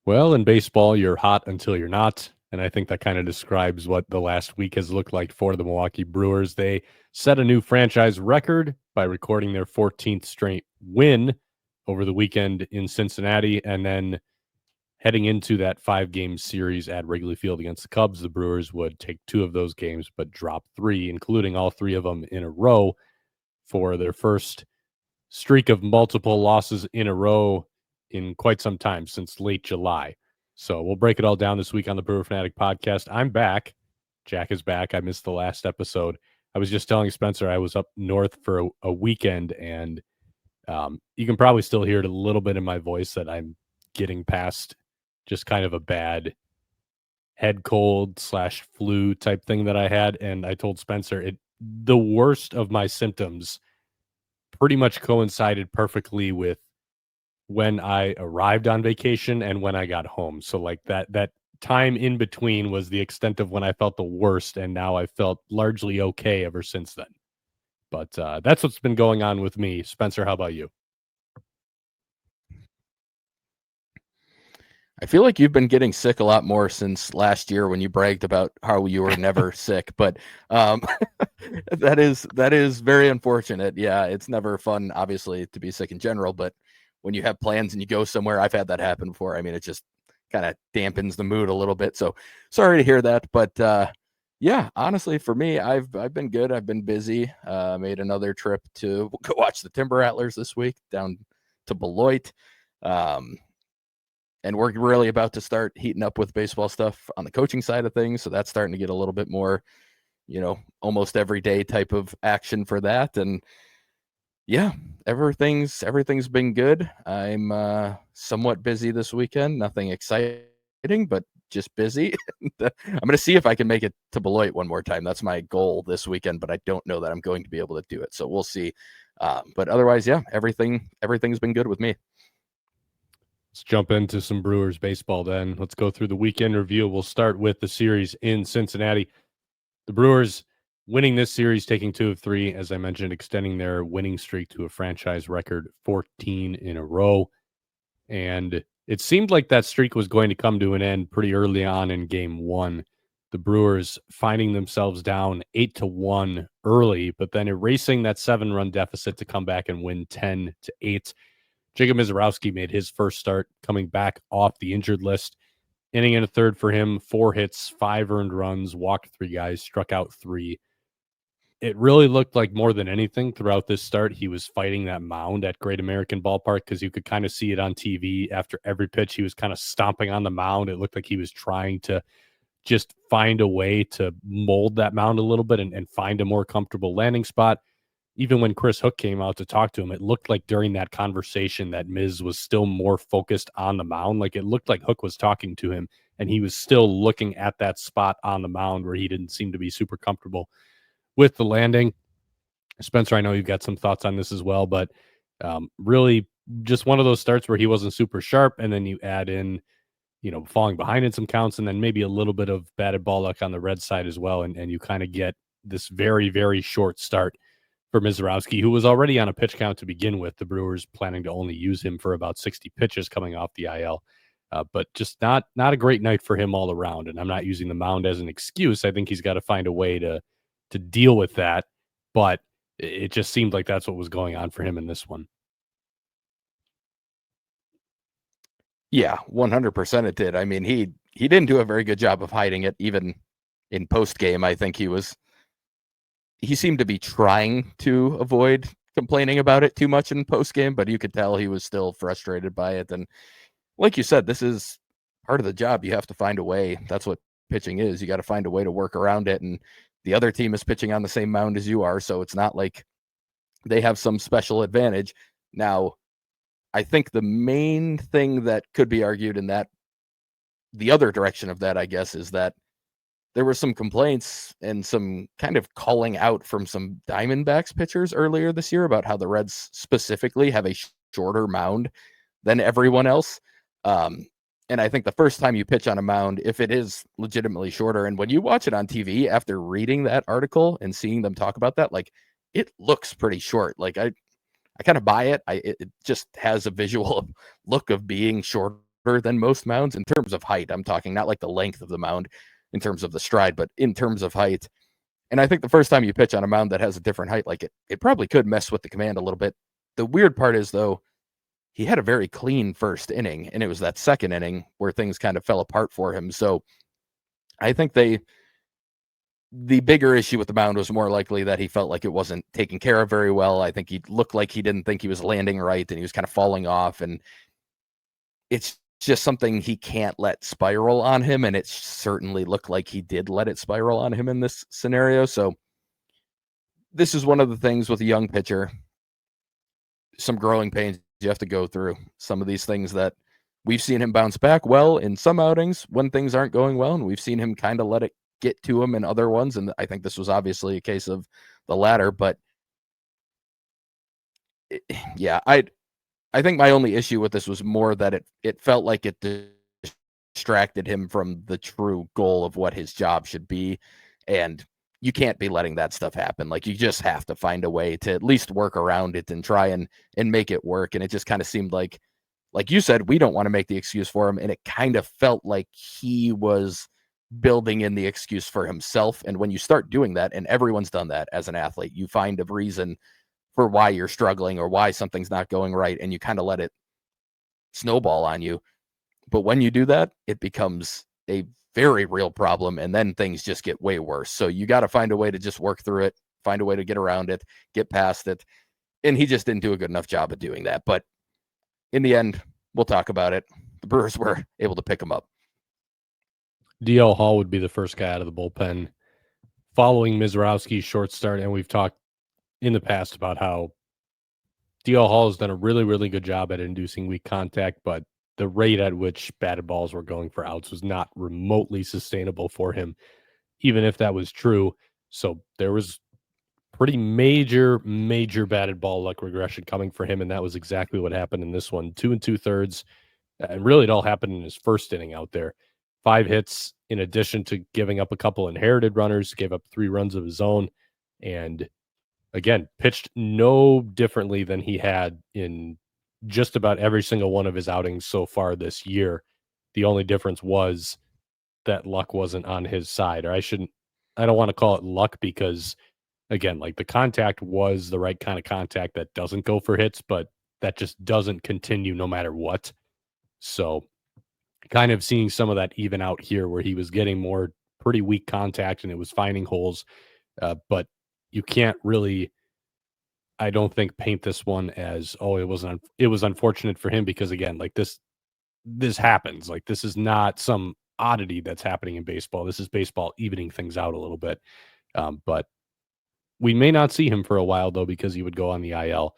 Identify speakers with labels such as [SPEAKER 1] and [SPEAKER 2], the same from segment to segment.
[SPEAKER 1] Well, in baseball, you're hot until you're not. And I think that kind of describes what the last week has looked like for the Milwaukee Brewers. They set a new franchise record by recording their 14th straight win over the weekend in Cincinnati. And then heading into that 5-game series at Wrigley Field against the Cubs, the Brewers would take 2 of those games, but drop 3, including all 3 of them in a row for their first streak of multiple losses in a row in quite some time, since late July. So we'll break it all down this week on the Brewer Fanatic podcast. I'm back. Jack is back. I missed the last episode. I was just telling Spencer I was up north for a weekend, and you can probably still hear it a little bit in my voice that I'm getting past just kind of a bad head cold / flu type thing that I had. And I told Spencer the worst of my symptoms pretty much coincided perfectly with when I arrived on vacation and when I got home. So like that time in between was the extent of when I felt the worst, and now I felt largely okay ever since then. But that's what's been going on with me. Spencer, how about you?
[SPEAKER 2] I feel like you've been getting sick a lot more since last year when you bragged about how you were never sick, but that is very unfortunate. Yeah, it's never fun, obviously, to be sick in general, but when you have plans and you go somewhere, I've had that happen before. I mean, it just kind of dampens the mood a little bit. So sorry to hear that, but yeah, honestly, for me, I've been good. I've been busy. Made another trip to go watch the Timber Rattlers this week down to Beloit. And we're really about to start heating up with baseball stuff on the coaching side of things. So that's starting to get a little bit more, almost everyday type of action for that. And yeah, everything's been good. I'm somewhat busy this weekend. Nothing exciting, but just busy. I'm going to see if I can make it to Beloit one more time. That's my goal this weekend, but I don't know that I'm going to be able to do it. So we'll see. But otherwise, yeah, everything's been good with me.
[SPEAKER 1] Let's jump into some Brewers baseball then. Let's go through the weekend review. We'll start with the series in Cincinnati. The Brewers winning this series, taking 2 of 3, as I mentioned, extending their winning streak to a franchise record 14 in a row. And it seemed like that streak was going to come to an end pretty early on in game 1. The Brewers finding themselves down 8-1 early, but then erasing that 7-run deficit to come back and win 10-8. Jacob Misiorowski made his first start coming back off the injured list. Inning and a third for him, 4 hits, 5 earned runs, walked 3 guys, struck out 3. It really looked like more than anything throughout this start, he was fighting that mound at Great American Ballpark, because you could kind of see it on TV. After every pitch, he was kind of stomping on the mound. It looked like he was trying to just find a way to mold that mound a little bit and find a more comfortable landing spot. Even when Chris Hook came out to talk to him, it looked like during that conversation that Miz was still more focused on the mound. Like it looked like Hook was talking to him and he was still looking at that spot on the mound where he didn't seem to be super comfortable with the landing. Spencer, I know you've got some thoughts on this as well, but really just one of those starts where he wasn't super sharp. And then you add in, falling behind in some counts and then maybe a little bit of batted ball luck on the red side as well. And you kind of get this very, very short start for Misiorowski, who was already on a pitch count to begin with. The Brewers planning to only use him for about 60 pitches coming off the IL. But just not a great night for him all around. And I'm not using the mound as an excuse. I think he's got to find a way to deal with that. But it just seemed like that's what was going on for him in this one.
[SPEAKER 2] Yeah, 100% it did. I mean, he didn't do a very good job of hiding it, even in post game. I think he seemed to be trying to avoid complaining about it too much in post game, but you could tell he was still frustrated by it. And like you said, this is part of the job. You have to find a way. That's what pitching is. You got to find a way to work around it. And the other team is pitching on the same mound as you are, so it's not like they have some special advantage. Now, I think the main thing that could be argued in that, the other direction of that, I guess, is that there were some complaints and some kind of calling out from some Diamondbacks pitchers earlier this year about how the Reds specifically have a shorter mound than everyone else. And I think the first time you pitch on a mound, if it is legitimately shorter, and when you watch it on TV after reading that article and seeing them talk about that, like it looks pretty short. Like I kind of buy it. It just has a visual look of being shorter than most mounds in terms of height. I'm talking not like the length of the mound in terms of the stride, but in terms of height. And I think the first time you pitch on a mound that has a different height like it probably could mess with the command a little bit. The weird part is, though, he had a very clean first inning, and it was that second inning where things kind of fell apart for him. So I think the bigger issue with the mound was more likely that he felt like it wasn't taken care of very well. I think he looked like he didn't think he was landing right, and he was kind of falling off. And it's just something he can't let spiral on him. And it certainly looked like he did let it spiral on him in this scenario. So this is one of the things with a young pitcher, some growing pains you have to go through. Some of these things that we've seen him bounce back well in some outings when things aren't going well, and we've seen him kind of let it get to him in other ones. And I think this was obviously a case of the latter. But yeah, I think my only issue with this was more that it felt like it distracted him from the true goal of what his job should be. And you can't be letting that stuff happen. Like, you just have to find a way to at least work around it and try and make it work. And it just kind of seemed like you said, we don't want to make the excuse for him. And it kind of felt like he was building in the excuse for himself. And when you start doing that, and everyone's done that as an athlete, you find a reason for why you're struggling or why something's not going right, and you kind of let it snowball on you. But when you do that, it becomes a very real problem, and then things just get way worse. So you got to find a way to just work through it, find a way to get around it, get past it. And he just didn't do a good enough job of doing that. But in the end, we'll talk about it. The Brewers were able to pick him up.
[SPEAKER 1] DL Hall would be the first guy out of the bullpen following Misiorowski's short start. And we've talked in the past about how DL Hall has done a really, really good job at inducing weak contact, but the rate at which batted balls were going for outs was not remotely sustainable for him, even if that was true. So there was pretty major batted ball luck regression coming for him, and that was exactly what happened in this one. 2 2/3, and really it all happened in his first inning out there. 5 hits, in addition to giving up a couple inherited runners, gave up 3 runs of his own, and again, pitched no differently than he had in just about every single one of his outings so far this year. The only difference was that luck wasn't on his side. Or I don't want to call it luck, because again, like, the contact was the right kind of contact that doesn't go for hits, but that just doesn't continue no matter what. So kind of seeing some of that even out here, where he was getting more pretty weak contact and it was finding holes. But you can't really, I don't think, paint this one as, oh, it was unfortunate for him, because again, like, this happens. Like, this is not some oddity that's happening in baseball. This is baseball evening things out a little bit. But we may not see him for a while, though, because he would go on the IL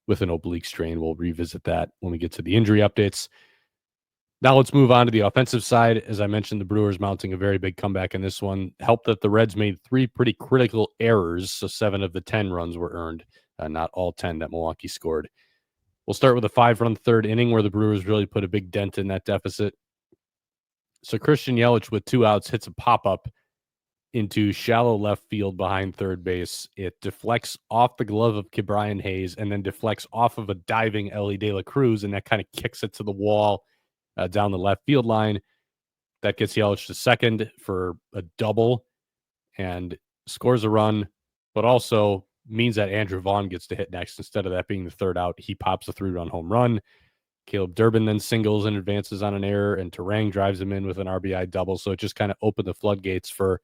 [SPEAKER 1] with an oblique strain. We'll revisit that when we get to the injury updates. Now let's move on to the offensive side. As I mentioned, the Brewers mounting a very big comeback in this one. Helped that the Reds made 3 pretty critical errors, so 7 of the 10 runs were earned, not all 10 that Milwaukee scored. We'll start with a 5-run third inning where the Brewers really put a big dent in that deficit. So Christian Yelich, with 2 outs, hits a pop-up into shallow left field behind third base. It deflects off the glove of Ke'Bryan Hayes and then deflects off of a diving Ellie De La Cruz, and that kind of kicks it to the wall down the left field line. That gets Yelich to second for a double and scores a run, but also means that Andrew Vaughn gets to hit next. Instead of that being the third out, he pops a 3-run home run. Caleb Durbin then singles and advances on an error, and Terang drives him in with an RBI double. So it just kind of opened the floodgates for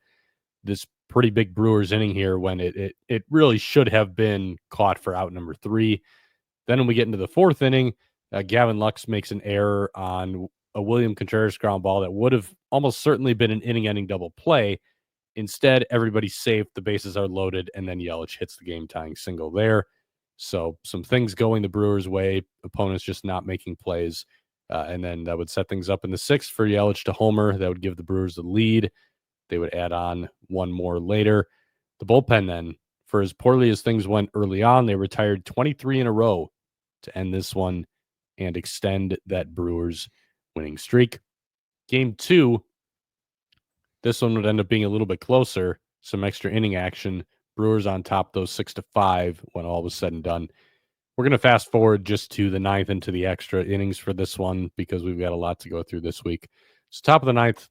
[SPEAKER 1] this pretty big Brewers inning here, when it really should have been caught for out number 3. Then when we get into the 4th inning, Gavin Lux makes an error on a William Contreras ground ball that would have almost certainly been an inning-ending double play. Instead, everybody's safe, the bases are loaded, and then Yelich hits the game-tying single there. So some things going the Brewers' way, opponents just not making plays, and then that would set things up in the 6th for Yelich to homer. That would give the Brewers the lead. They would add on 1 more later. The bullpen then, for as poorly as things went early on, they retired 23 in a row to end this one and extend that Brewers winning streak. Game 2, this one would end up being a little bit closer. Some extra inning action. Brewers on top, those 6-5 when all was said and done. We're going to fast forward just to the ninth and to the extra innings for this one because we've got a lot to go through this week. So top of the ninth,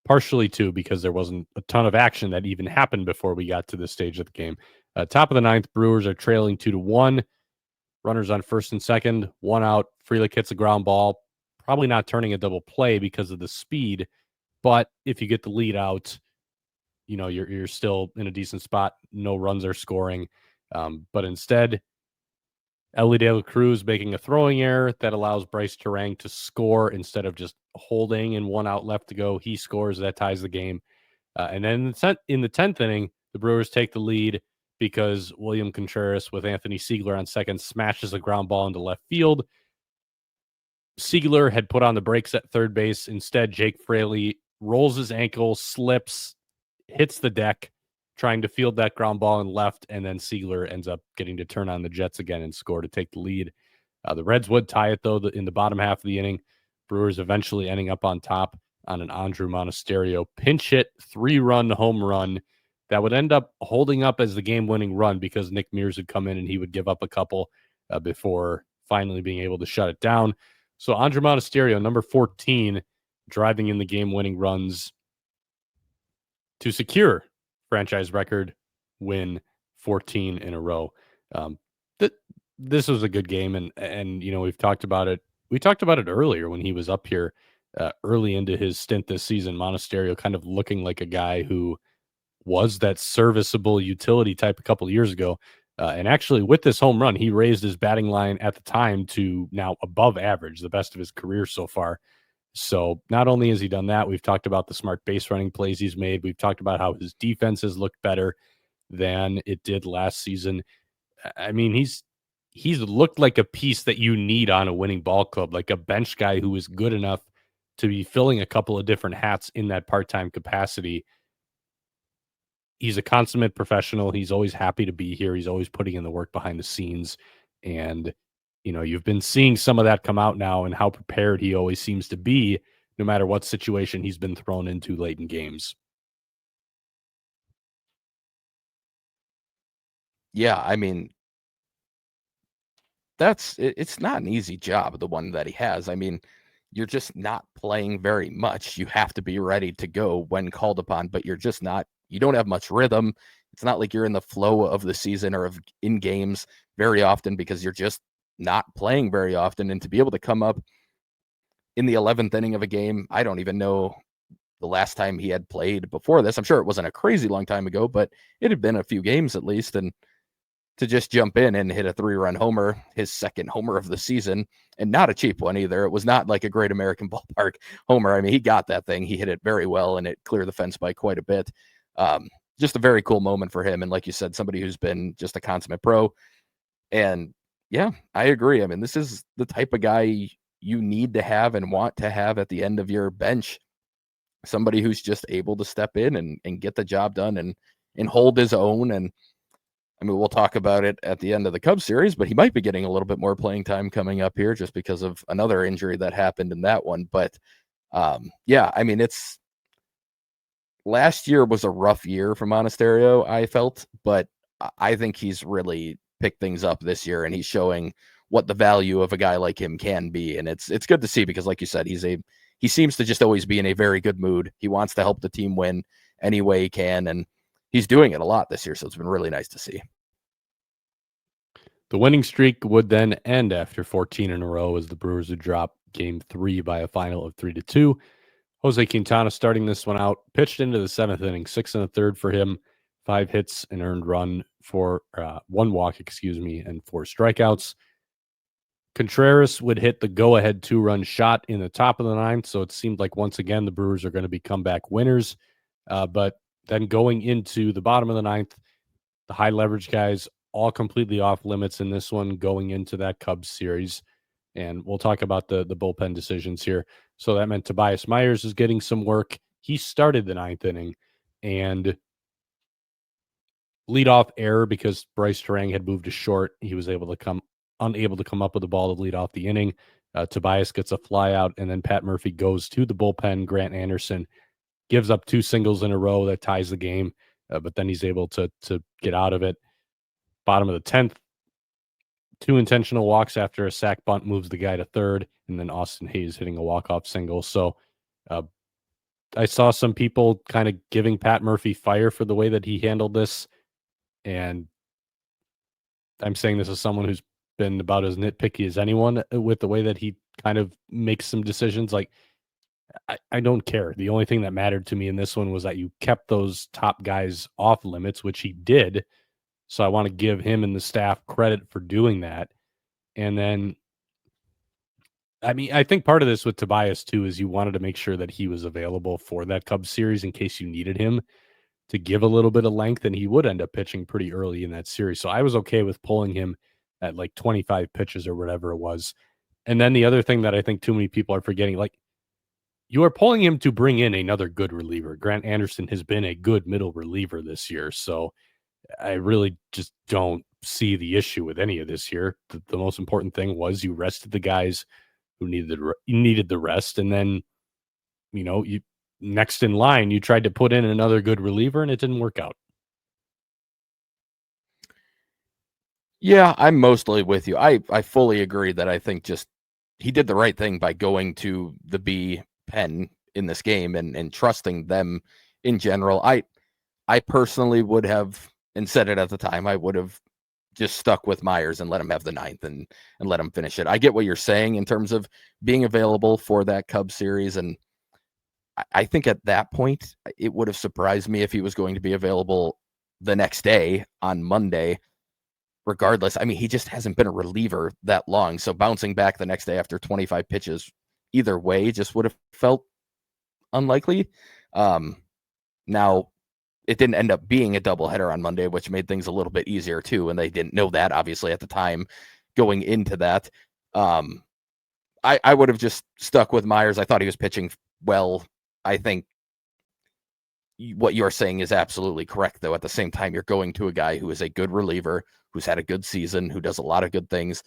[SPEAKER 1] partially too, because there wasn't a ton of action that even happened before we got to this stage of the game. Top of the ninth, Brewers are trailing 2-1. Runners on first and second, one out. Frelick hits a ground ball, probably not turning a double play because of the speed. But if you get the lead out, you're still in a decent spot. No runs are scoring. But instead, Ellie De La Cruz making a throwing error that allows Bryce Terang to score instead of just holding and one out left to go. He scores. That ties the game. And then in the 10th inning, the Brewers take the lead because William Contreras with Anthony Siegler on second smashes a ground ball into left field. Siegler had put on the brakes at third base. Instead, Jake Fraley rolls his ankle, slips, hits the deck, trying to field that ground ball in left, and then Siegler ends up getting to turn on the Jets again and score to take the lead. The Reds would tie it, though, in the bottom half of the inning. Brewers eventually ending up on top on an Andrew Monasterio pinch hit 3-run home run that would end up holding up as the game-winning run because Nick Mears would come in and he would give up a couple before finally being able to shut it down. So Andrew Monasterio, number 14, driving in the game-winning runs to secure franchise record win 14 in a row. This was a good game, and we've talked about it. We talked about it earlier when he was up here early into his stint this season. Monasterio kind of looking like a guy who was that serviceable utility type a couple of years ago. And actually, with this home run, he raised his batting line at the time to now above average, the best of his career so far. So not only has he done that, we've talked about the smart base running plays he's made. We've talked about how his defense has looked better than it did last season. I mean, he's looked like a piece that you need on a winning ball club, like a bench guy who is good enough to be filling a couple of different hats in that part-time capacity. He's a consummate professional. He's always happy to be here. He's always putting in the work behind the scenes. And, you've been seeing some of that come out now and how prepared he always seems to be, no matter what situation he's been thrown into late in games.
[SPEAKER 2] Yeah, I mean, it's not an easy job, the one that he has. I mean, you're just not playing very much. You have to be ready to go when called upon, but you're just not. You don't have much rhythm. It's not like you're in the flow of the season or in games very often because you're just not playing very often. And to be able to come up in the 11th inning of a game, I don't even know the last time he had played before this. I'm sure it wasn't a crazy long time ago, but it had been a few games at least. And to just jump in and hit a 3-run homer, his second homer of the season, and not a cheap one either. It was not like a Great American Ballpark homer. I mean, he got that thing. He hit it very well, and it cleared the fence by quite a bit. Just a very cool moment for him. And like you said, somebody who's been just a consummate pro. And yeah, I agree. I mean, this is the type of guy you need to have and want to have at the end of your bench. Somebody who's just able to step in and get the job done and hold his own. And I mean, we'll talk about it at the end of the Cubs series, but he might be getting a little bit more playing time coming up here just because of another injury that happened in that one. But yeah, I mean, last year was a rough year for Monasterio, I felt, but I think he's really picked things up this year and he's showing what the value of a guy like him can be. And it's good to see because like you said, he seems to just always be in a very good mood. He wants to help the team win any way he can. And he's doing it a lot this year. So it's been really nice to see.
[SPEAKER 1] The winning streak would then end after 14 in a row as the Brewers would drop game 3 by a final of 3-2. Jose Quintana starting this one out, pitched into the 7th inning, 6 1/3 for him, 5 hits, an earned run for 1 walk, and 4 strikeouts. Contreras would hit the go-ahead 2-run shot in the top of the 9th, so it seemed like once again the Brewers are going to be comeback winners. But then going into the bottom of the 9th, the high leverage guys all completely off limits in this one going into that Cubs series. And we'll talk about the bullpen decisions here. So that meant Tobias Myers is getting some work. He started the 9th inning and leadoff error because Bryce Terang had moved to short. He was unable to come up with the ball to lead off the inning. Tobias gets a fly out, and then Pat Murphy goes to the bullpen. Grant Anderson gives up 2 singles in a row that ties the game, but then he's able to get out of it. Bottom of the 10th, 2 intentional walks after a sac bunt moves the guy to third, and then Austin Hayes hitting a walk-off single. So I saw some people kind of giving Pat Murphy fire for the way that he handled this, and I'm saying this as someone who's been about as nitpicky as anyone with the way that he kind of makes some decisions. Like, I don't care. The only thing that mattered to me in this one was that you kept those top guys off limits, which he did. So I want to give him and the staff credit for doing that. And then, I mean, I think part of this with Tobias too is you wanted to make sure that he was available for that Cubs series in case you needed him to give a little bit of length, and he would end up pitching pretty early in that series. So I was okay with pulling him at like 25 pitches or whatever it was. And then the other thing that I think too many people are forgetting, like, you are pulling him to bring in another good reliever. Grant Anderson has been a good middle reliever this year. So I really just don't see the issue with any of this here. The most important thing was you rested the guys who needed the rest. And then, you next in line, you tried to put in another good reliever and it didn't work out.
[SPEAKER 2] Yeah, I'm mostly with you. I fully agree that I think just he did the right thing by going to the B pen in this game and trusting them in general. I personally would have, and said it at the time, I would have just stuck with Myers and let him have the ninth and let him finish it. I get what you're saying in terms of being available for that Cubs series. And I think at that point, it would have surprised me if he was going to be available the next day on Monday. Regardless, I mean, he just hasn't been a reliever that long. So bouncing back the next day after 25 pitches, either way, just would have felt unlikely. Now, it didn't end up being a doubleheader on Monday, which made things a little bit easier too. And they didn't know that, obviously, at the time going into that. I would have just stuck with Myers. I thought he was pitching well. I think what you're saying is absolutely correct, though. At the same time, you're going to a guy who is a good reliever, who's had a good season, who does a lot of good things.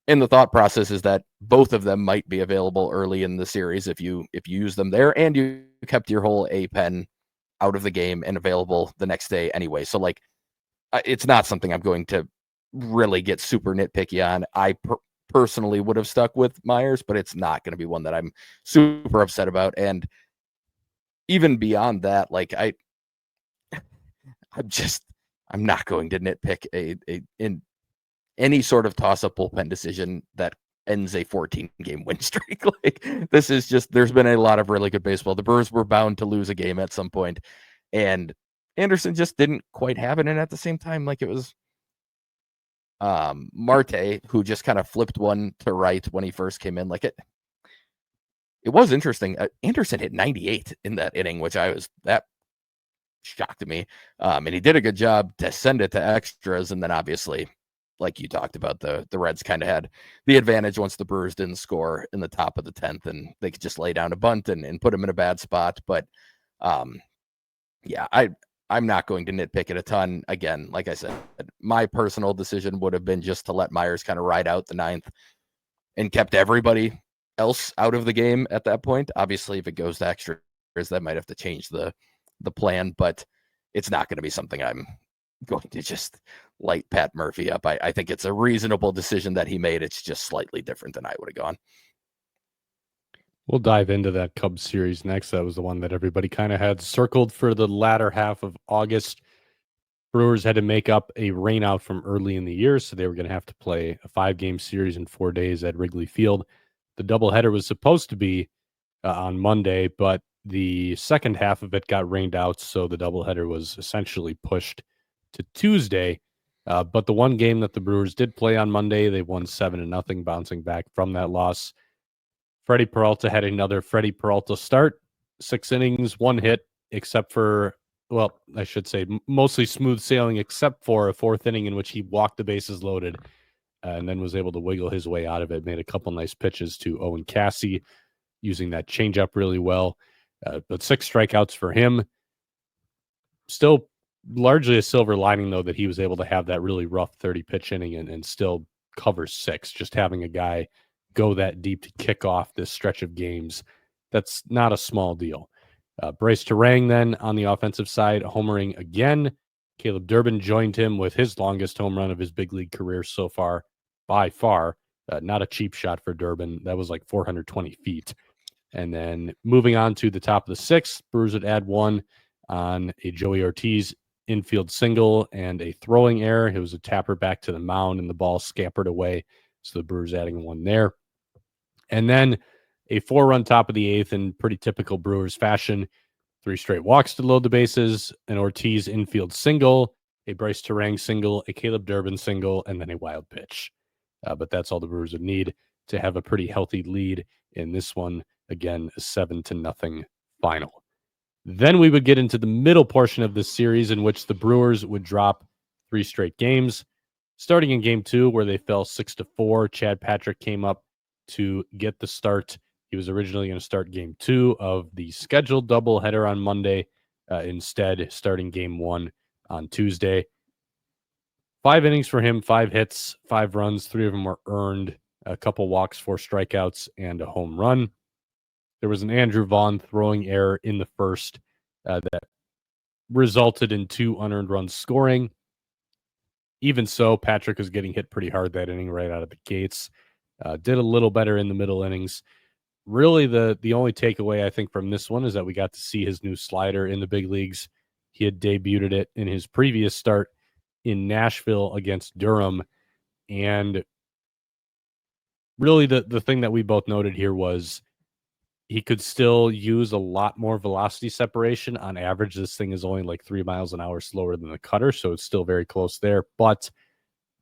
[SPEAKER 2] And the thought process is that both of them might be available early in the series if you use them there, and you kept your whole A pen out of the game and available the next day anyway. So, like, it's not something I'm going to really get super nitpicky on. I personally would have stuck with Myers, but it's not going to be one that I'm super upset about. And even beyond that, like, I'm not going to nitpick in any sort of toss-up bullpen decision that ends a 14-game win streak. Like, this is just, there's been a lot of really good baseball. The Brewers were bound to lose a game at some point, and Anderson just didn't quite have it. And at the same time, like, it was Marte who just kind of flipped one to right when he first came in. Like, it was interesting. Anderson hit 98 in that inning, which that shocked me. And he did a good job to send it to extras. And then obviously, like you talked about, the Reds kind of had the advantage once the Brewers didn't score in the top of the 10th, and they could just lay down a bunt and put him in a bad spot. But yeah, I'm not going to nitpick it a ton. Again, like I said, my personal decision would have been just to let Myers kind of ride out the ninth and kept everybody else out of the game at that point. Obviously, if it goes to extras, that might have to change the plan, but it's not going to be something I'm going to just light Pat Murphy up. I think it's a reasonable decision that he made. It's just slightly different than I would have gone.
[SPEAKER 1] We'll dive into that Cubs series next. That was the one that everybody kind of had circled for the latter half of August. Brewers had to make up a rainout from early in the year, so they were going to have to play a 5-game series in 4 days at Wrigley Field. The doubleheader was supposed to be on Monday, but the second half of it got rained out, so the doubleheader was essentially pushed to Tuesday. But the one game that the Brewers did play on Monday, they won 7-0, bouncing back from that loss. Freddie Peralta had another Freddie Peralta start, 6 innings, 1 hit, except for, well, I should say mostly smooth sailing, except for a 4th inning in which he walked the bases loaded and then was able to wiggle his way out of it. Made a couple nice pitches to Owen Cassie, using that changeup really well. But 6 strikeouts for him. Still largely a silver lining, though, that he was able to have that really rough 30-pitch inning and still cover 6. Just having a guy go that deep to kick off this stretch of games, that's not a small deal. Bryce Terang then on the offensive side, homering again. Caleb Durbin joined him with his longest home run of his big league career so far. by far. Not a cheap shot for Durbin. That was like 420 feet. And then moving on to the top of the sixth, Brewers would add one on a Joey Ortiz infield single and a throwing error. It was a tapper back to the mound, and the ball scampered away. So the Brewers adding one there. And then a 4-run top of the eighth in pretty typical Brewers fashion. 3 straight walks to load the bases, an Ortiz infield single, a Bryce Terang single, a Caleb Durbin single, and then a wild pitch. But that's all the Brewers would need to have a pretty healthy lead in this one. Again, a 7-0 final. Then we would get into the middle portion of this series in which the Brewers would drop 3 straight games. Starting in game 2, where they fell 6-4, Chad Patrick came up to get the start. He was originally going to start game 2 of the scheduled doubleheader on Monday, instead starting game 1 on Tuesday. 5 innings for him, 5 hits, 5 runs, 3 of them were earned, a couple walks, 4 strikeouts, and a home run. There was an Andrew Vaughn throwing error in the first that resulted in 2 unearned runs scoring. Even so, Patrick was getting hit pretty hard that inning right out of the gates. Did a little better in the middle innings. Really, the only takeaway I think from this one is that we got to see his new slider in the big leagues. He had debuted it in his previous start in Nashville against Durham. And really the thing that we both noted here was he could still use a lot more velocity separation. On average, this thing is only like 3 miles an hour slower than the cutter, so it's still very close there. But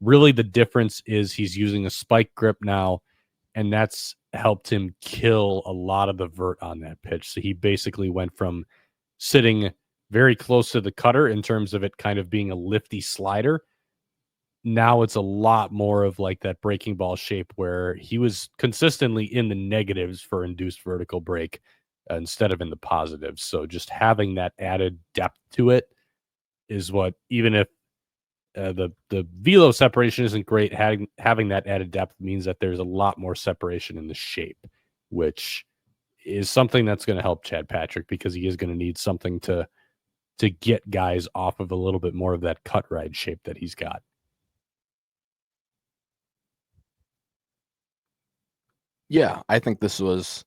[SPEAKER 1] really the difference is he's using a spike grip now, and that's helped him kill a lot of the vert on that pitch. So he basically went from sitting very close to the cutter in terms of it kind of being a lifty slider. Now it's a lot more of like that breaking ball shape where he was consistently in the negatives for induced vertical break instead of in the positives. So just having that added depth to it is what, even if the velo separation isn't great, having that added depth means that there's a lot more separation in the shape, which is something that's going to help Chad Patrick because he is going to need something to get guys off of a little bit more of that cut ride shape that he's got.
[SPEAKER 2] Yeah, I think this was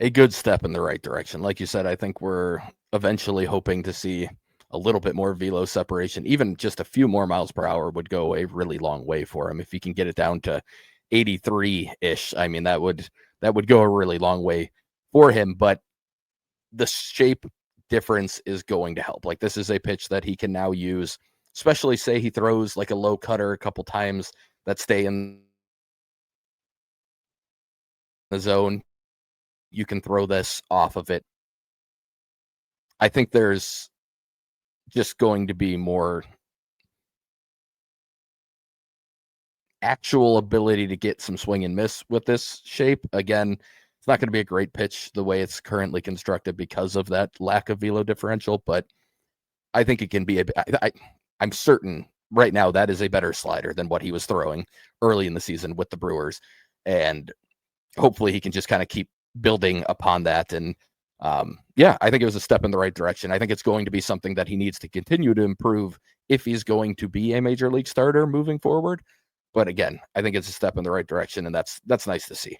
[SPEAKER 2] a good step in the right direction. Like you said, I think we're eventually hoping to see a little bit more velo separation. Even just a few more miles per hour would go a really long way for him. If you can get it down to 83-ish, I mean, that would go a really long way for him. But the shape difference is going to help. Like, this is a pitch that he can now use, especially say he throws like a low cutter a couple times that stay in the zone. You can throw this off of it. I think there's just going to be more actual ability to get some swing and miss with this shape. Again, it's not going to be a great pitch the way it's currently constructed because of that lack of velo differential, but I think it can be I'm certain right now that is a better slider than what he was throwing early in the season with the Brewers. And hopefully he can just kind of keep building upon that. And yeah, I think it was a step in the right direction. I think it's going to be something that he needs to continue to improve if he's going to be a major league starter moving forward. But again, I think it's a step in the right direction, and that's nice to see.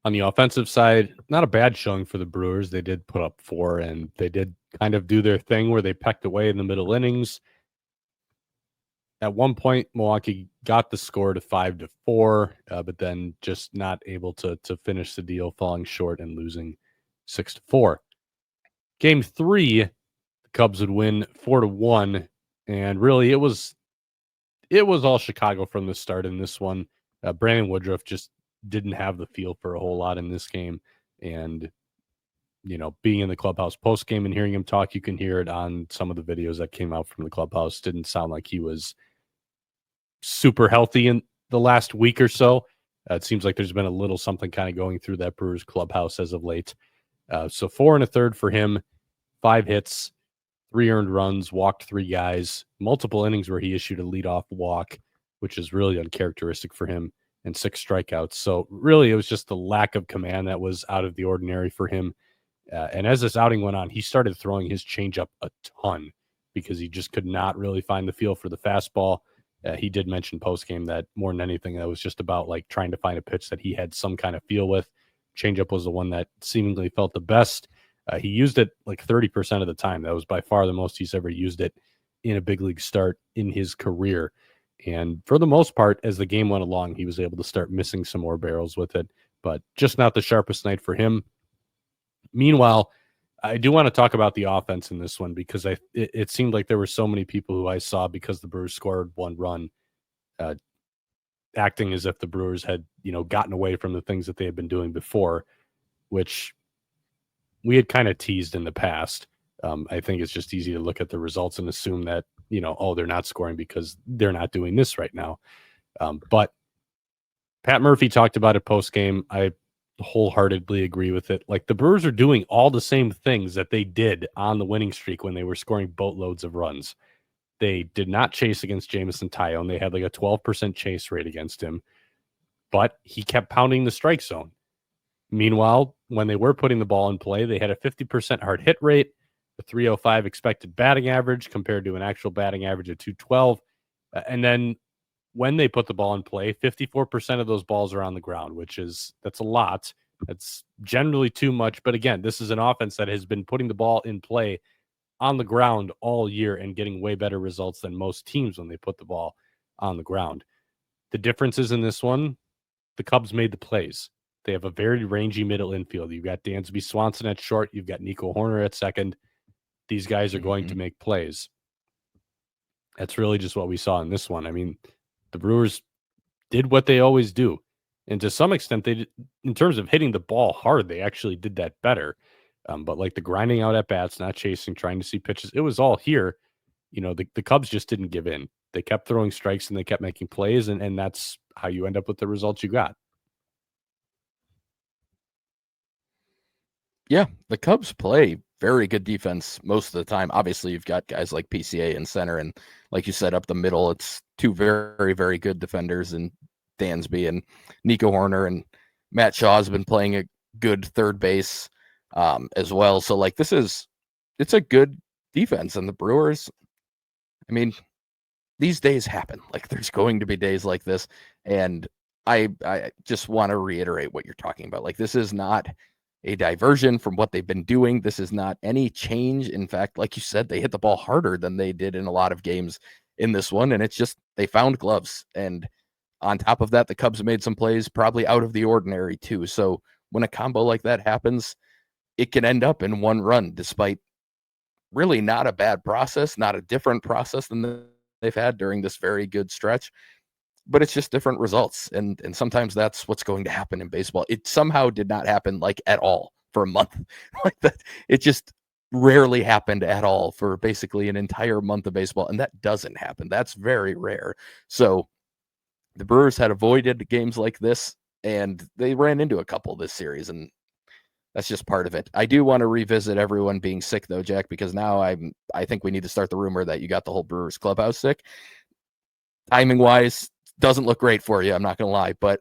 [SPEAKER 1] On the offensive side, not a bad showing for the Brewers. They did put up 4, and they did kind of do their thing where they pecked away in the middle innings. At one point, Milwaukee got the score to 5-4, but then just not able to finish the deal, falling short and losing 6-4. Game 3, the Cubs would win 4-1, and really it was all Chicago from the start in this one. Brandon Woodruff just didn't have the feel for a whole lot in this game, and being in the clubhouse post game and hearing him talk, you can hear it on some of the videos that came out from the clubhouse. Didn't sound like he was super healthy in the last week or so. It seems like there's been a little something kind of going through that Brewers clubhouse as of late. So 4 1/3 for him, 5 hits, 3 earned runs, walked 3 guys, multiple innings where he issued a leadoff walk, which is really uncharacteristic for him, and 6 strikeouts. So really it was just the lack of command that was out of the ordinary for him. And as this outing went on, he started throwing his changeup a ton because he just could not really find the feel for the fastball. He did mention post-game that more than anything, that was just about like trying to find a pitch that he had some kind of feel with. Changeup was the one that seemingly felt the best. He used it like 30% of the time. That was by far the most he's ever used it in a big league start in his career. And for the most part, as the game went along, he was able to start missing some more barrels with it, but just not the sharpest night for him. Meanwhile, I do want to talk about the offense in this one because it seemed like there were so many people who I saw, because the Brewers scored one run, acting as if the Brewers had, gotten away from the things that they had been doing before, which we had kind of teased in the past. I think it's just easy to look at the results and assume that, they're not scoring because they're not doing this right now. But Pat Murphy talked about it post-game. I wholeheartedly agree with it. Like, the Brewers are doing all the same things that they did on the winning streak when they were scoring boatloads of runs. They did not chase against Jameson Taillon. They had like a 12% chase rate against him, but he kept pounding the strike zone. Meanwhile, when they were putting the ball in play, they had a 50% hard hit rate, a 305 expected batting average compared to an actual batting average of 212. And then when they put the ball in play, 54% of those balls are on the ground, that's a lot. That's generally too much. But again, this is an offense that has been putting the ball in play on the ground all year and getting way better results than most teams when they put the ball on the ground. The differences in this one, the Cubs made the plays. They have a very rangy middle infield. You've got Dansby Swanson at short. You've got Nico Horner at second. These guys are going to make plays. That's really just what we saw in this one. I mean, the Brewers did what they always do. And to some extent, they did, in terms of hitting the ball hard, they actually did that better. But like the grinding out at bats, not chasing, trying to see pitches, it was all here. The Cubs just didn't give in. They kept throwing strikes and they kept making plays, and that's how you end up with the results you got.
[SPEAKER 2] Yeah, the Cubs play very good defense most of the time. Obviously, you've got guys like PCA in center, and like you said, up the middle, it's two very, very good defenders, and Dansby and Nico Horner, and Matt Shaw has been playing a good third base as well. So like it's a good defense, and the Brewers, I mean, these days happen. Like, there's going to be days like this, and I just want to reiterate what you're talking about. Like, this is not a diversion from what they've been doing. This is not any change. In fact, like you said, they hit the ball harder than they did in a lot of games in this one, and it's just they found gloves. And on top of that, the Cubs made some plays probably out of the ordinary too. So when a combo like that happens, it can end up in one run, despite really not a bad process, not a different process than they've had during this very good stretch. But it's just different results. And sometimes that's what's going to happen in baseball. It somehow did not happen like at all for a month. Like that, it just rarely happened at all for basically an entire month of baseball. And that doesn't happen. That's very rare. So the Brewers had avoided games like this, and they ran into a couple this series, and that's just part of it. I do want to revisit everyone being sick though, Jack, because now I think we need to start the rumor that you got the whole Brewers clubhouse sick. Timing wise, doesn't look great for you. I'm not gonna lie, but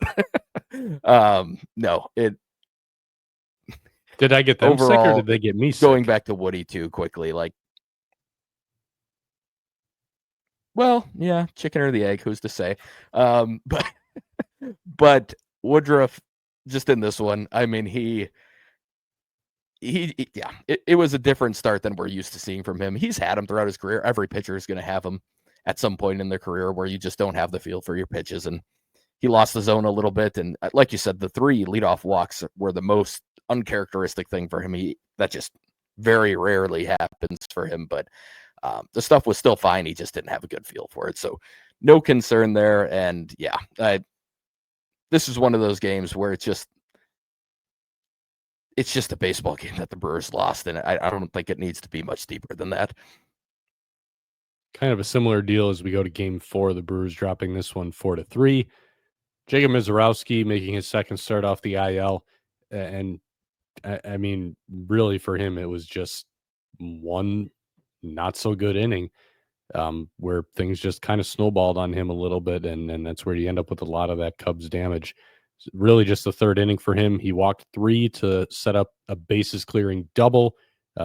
[SPEAKER 2] no, it.
[SPEAKER 1] Did I get them
[SPEAKER 2] overall,
[SPEAKER 1] sick or did they get me sick?
[SPEAKER 2] Going back to Woody too quickly, like, well, yeah, chicken or the egg, who's to say? But Woodruff, just in this one, I mean, yeah, it was a different start than we're used to seeing from him. He's had him throughout his career. Every pitcher is going to have him at some point in their career where you just don't have the feel for your pitches. And he lost the zone a little bit. And like you said, the 3 leadoff walks were the most uncharacteristic thing for him. That just very rarely happens for him. But the stuff was still fine. He just didn't have a good feel for it. So no concern there. And yeah, this is one of those games where it's just a baseball game that the Brewers lost. And I don't think it needs to be much deeper than that.
[SPEAKER 1] Kind of a similar deal as we go to game 4, the Brewers dropping this one 4-3. Jacob Misiorowski making his second start off the IL. And I mean, really for him, it was just one not so good inning where things just kind of snowballed on him a little bit. And that's where you end up with a lot of that Cubs damage. Really just the third inning for him. He walked 3 to set up a bases clearing double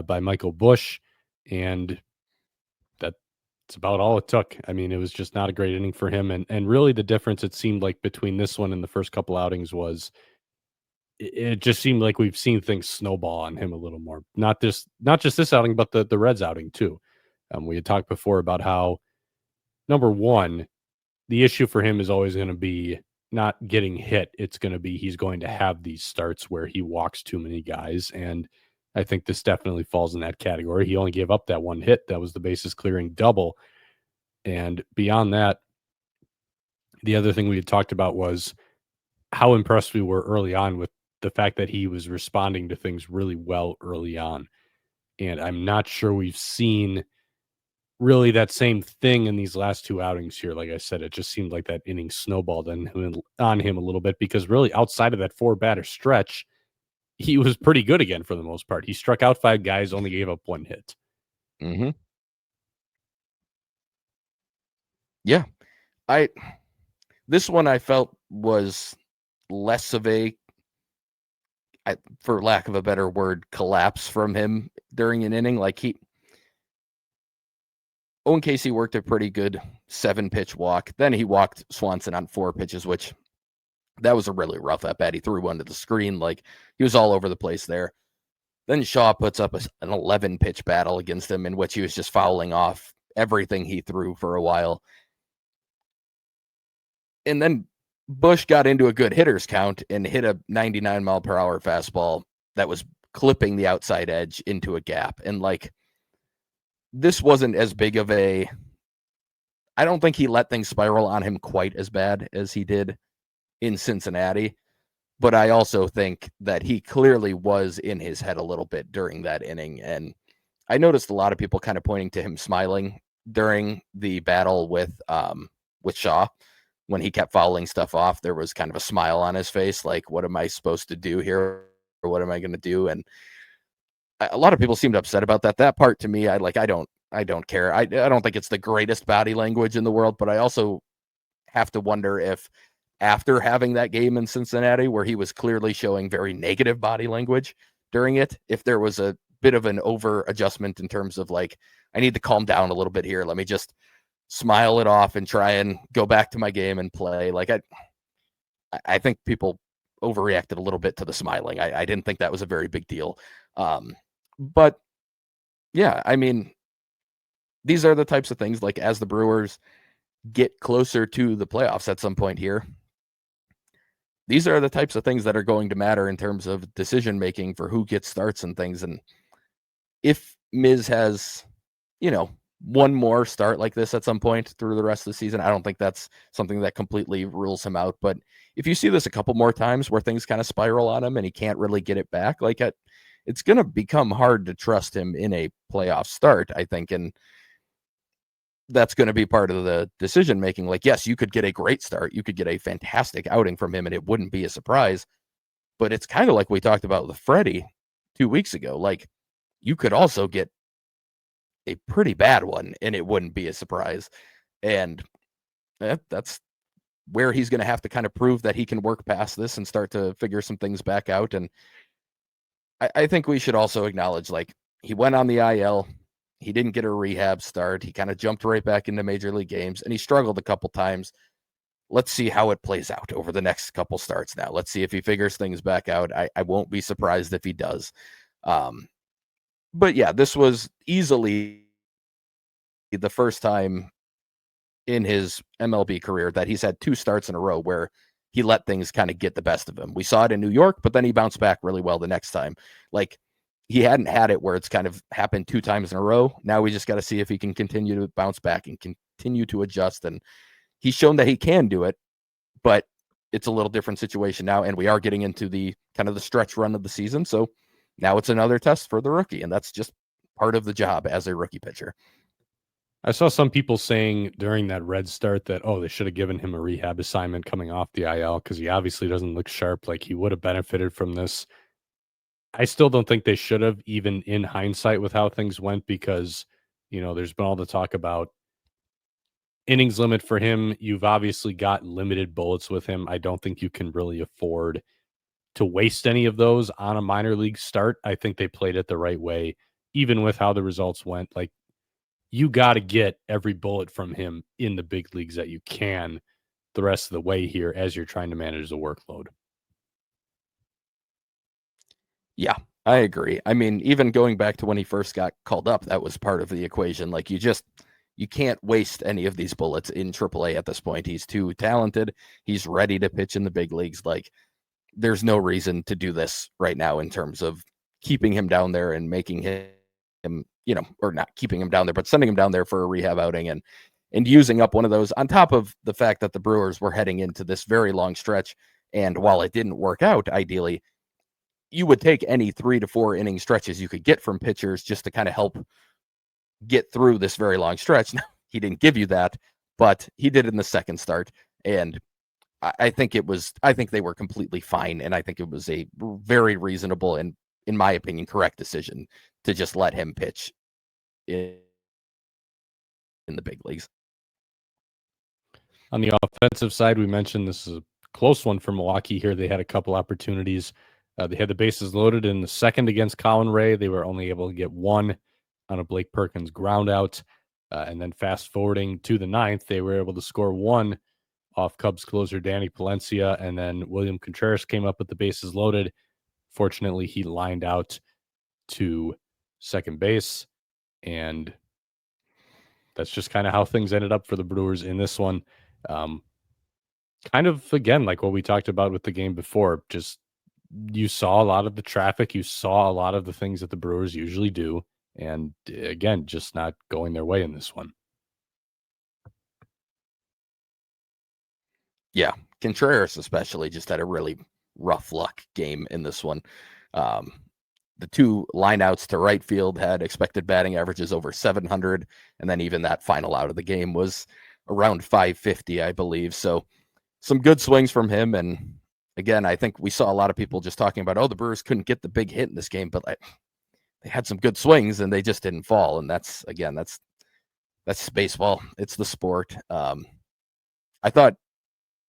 [SPEAKER 1] by Michael Busch. And that's That's about all it took. I mean, it was just not a great inning for him. And really the difference it seemed like between this one and the first couple outings was it just seemed like we've seen things snowball on him a little more. Not just this outing, but the Reds outing too. We had talked before about how, number one, the issue for him is always going to be not getting hit. It's going to be he's going to have these starts where he walks too many guys. And I think this definitely falls in that category. He only gave up that one hit. That was the bases clearing double. And beyond that, the other thing we had talked about was how impressed we were early on with the fact that he was responding to things really well early on. And I'm not sure we've seen really that same thing in these last two outings here. Like I said, it just seemed like that inning snowballed on him a little bit because really outside of that 4-batter stretch, he was pretty good again for the most part. He struck out 5 guys, only gave up 1 hit.
[SPEAKER 2] Mm-hmm. Yeah. This one I felt was less of a, for lack of a better word, collapse from him during an inning. Like Owen Casey worked a pretty good 7-pitch walk. Then he walked Swanson on 4 pitches, which that was a really rough at bat. He threw one to the screen. Like he was all over the place there. Then Shaw puts up an 11-pitch battle against him in which he was just fouling off everything he threw for a while. And then Bush got into a good hitter's count and hit a 99-mile-per-hour fastball that was clipping the outside edge into a gap. And like, this wasn't as big of a, I don't think he let things spiral on him quite as bad as he did in Cincinnati. But I also think that he clearly was in his head a little bit during that inning. And I noticed a lot of people kind of pointing to him smiling during the battle with Shaw. When he kept fouling stuff off, there was kind of a smile on his face. Like, what am I supposed to do here? Or what am I going to do? And a lot of people seemed upset about that. That part to me, I don't care. I don't think it's the greatest body language in the world, but I also have to wonder if after having that game in Cincinnati, where he was clearly showing very negative body language during it, if there was a bit of an over adjustment in terms of like, I need to calm down a little bit here. Let me just smile it off and try and go back to my game and play. Like I think people overreacted a little bit to the smiling. I didn't think that was a very big deal. But yeah, I mean, these are the types of things, like as the Brewers get closer to the playoffs at some point here, these are the types of things that are going to matter in terms of decision making for who gets starts and things. And if Miz has, one more start like this at some point through the rest of the season, I don't think that's something that completely rules him out. But if you see this a couple more times where things kind of spiral on him and he can't really get it back, like it's going to become hard to trust him in a playoff start, I think. And that's going to be part of the decision making. Like, yes, you could get a great start. You could get a fantastic outing from him and it wouldn't be a surprise. But it's kind of like we talked about with Freddie 2 weeks ago. Like, you could also get a pretty bad one and it wouldn't be a surprise. And that's where he's going to have to kind of prove that he can work past this and start to figure some things back out. And I think we should also acknowledge, like, he went on the IL. He didn't get a rehab start. He kind of jumped right back into major league games and he struggled a couple times. Let's see how it plays out over the next couple starts now. Let's see if he figures things back out. I won't be surprised if he does. But yeah, this was easily the first time in his MLB career that he's had 2 starts in a row where he let things kind of get the best of him. We saw it in New York, but then he bounced back really well the next time. Like, he hadn't had it where it's kind of happened 2 times in a row. Now we just got to see if he can continue to bounce back and continue to adjust. And he's shown that he can do it, but it's a little different situation now. And we are getting into the kind of the stretch run of the season. So now it's another test for the rookie, and that's just part of the job as a rookie pitcher.
[SPEAKER 1] I saw some people saying during that Red start that, they should have given him a rehab assignment coming off the IL because he obviously doesn't look sharp. Like, he would have benefited from this. I still don't think they should have, even in hindsight with how things went, because, there's been all the talk about innings limit for him. You've obviously got limited bullets with him. I don't think you can really afford to waste any of those on a minor league start. I think they played it the right way, even with how the results went. Like, you got to get every bullet from him in the big leagues that you can the rest of the way here as you're trying to manage the workload.
[SPEAKER 2] Yeah, I agree. I mean, even going back to when he first got called up, that was part of the equation. Like you can't waste any of these bullets in AAA at this point. He's too talented. He's ready to pitch in the big leagues. Like there's no reason to do this right now in terms of keeping him down there and making him, or not keeping him down there, but sending him down there for a rehab outing and using up one of those on top of the fact that the Brewers were heading into this very long stretch. And while it didn't work out, ideally, you would take any 3 to 4 inning stretches you could get from pitchers just to kind of help get through this very long stretch. Now, he didn't give you that, but he did in the second start. And I think they were completely fine. And I think it was a very reasonable and, in my opinion, correct decision to just let him pitch in the big leagues.
[SPEAKER 1] On the offensive side, we mentioned this is a close one for Milwaukee here. They had a couple opportunities. They had the bases loaded in the second against Colin Ray. They were only able to get one on a Blake Perkins ground out. And then fast forwarding to the ninth, they were able to score one off Cubs closer Danny Palencia. And then William Contreras came up with the bases loaded. Fortunately, he lined out to second base. And that's just kind of how things ended up for the Brewers in this one. Kind of, again, like what we talked about with the game before, just you saw a lot of the traffic. You saw a lot of the things that the Brewers usually do. And again, just not going their way in this one.
[SPEAKER 2] Yeah, Contreras especially just had a really rough luck game in this one. The two lineouts to right field had expected batting averages over 700, and then even that final out of the game was around 550, I believe. So some good swings from him. And again, I think we saw a lot of people just talking about, the Brewers couldn't get the big hit in this game, but they had some good swings and they just didn't fall. And that's baseball. It's the sport. I thought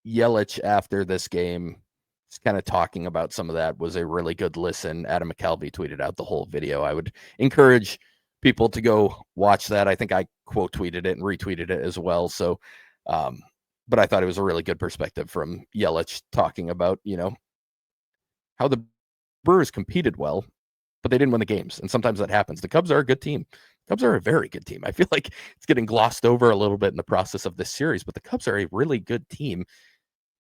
[SPEAKER 2] Yelich after this game, just kind of talking about some of that, was a really good listen. Adam McCalvey tweeted out the whole video. I would encourage people to go watch that. I think I quote tweeted it and retweeted it as well. So, but I thought it was a really good perspective from Yelich talking about, how the Brewers competed well, but they didn't win the games. And sometimes that happens. The Cubs are a good team. Cubs are a very good team. I feel like it's getting glossed over a little bit in the process of this series, but the Cubs are a really good team.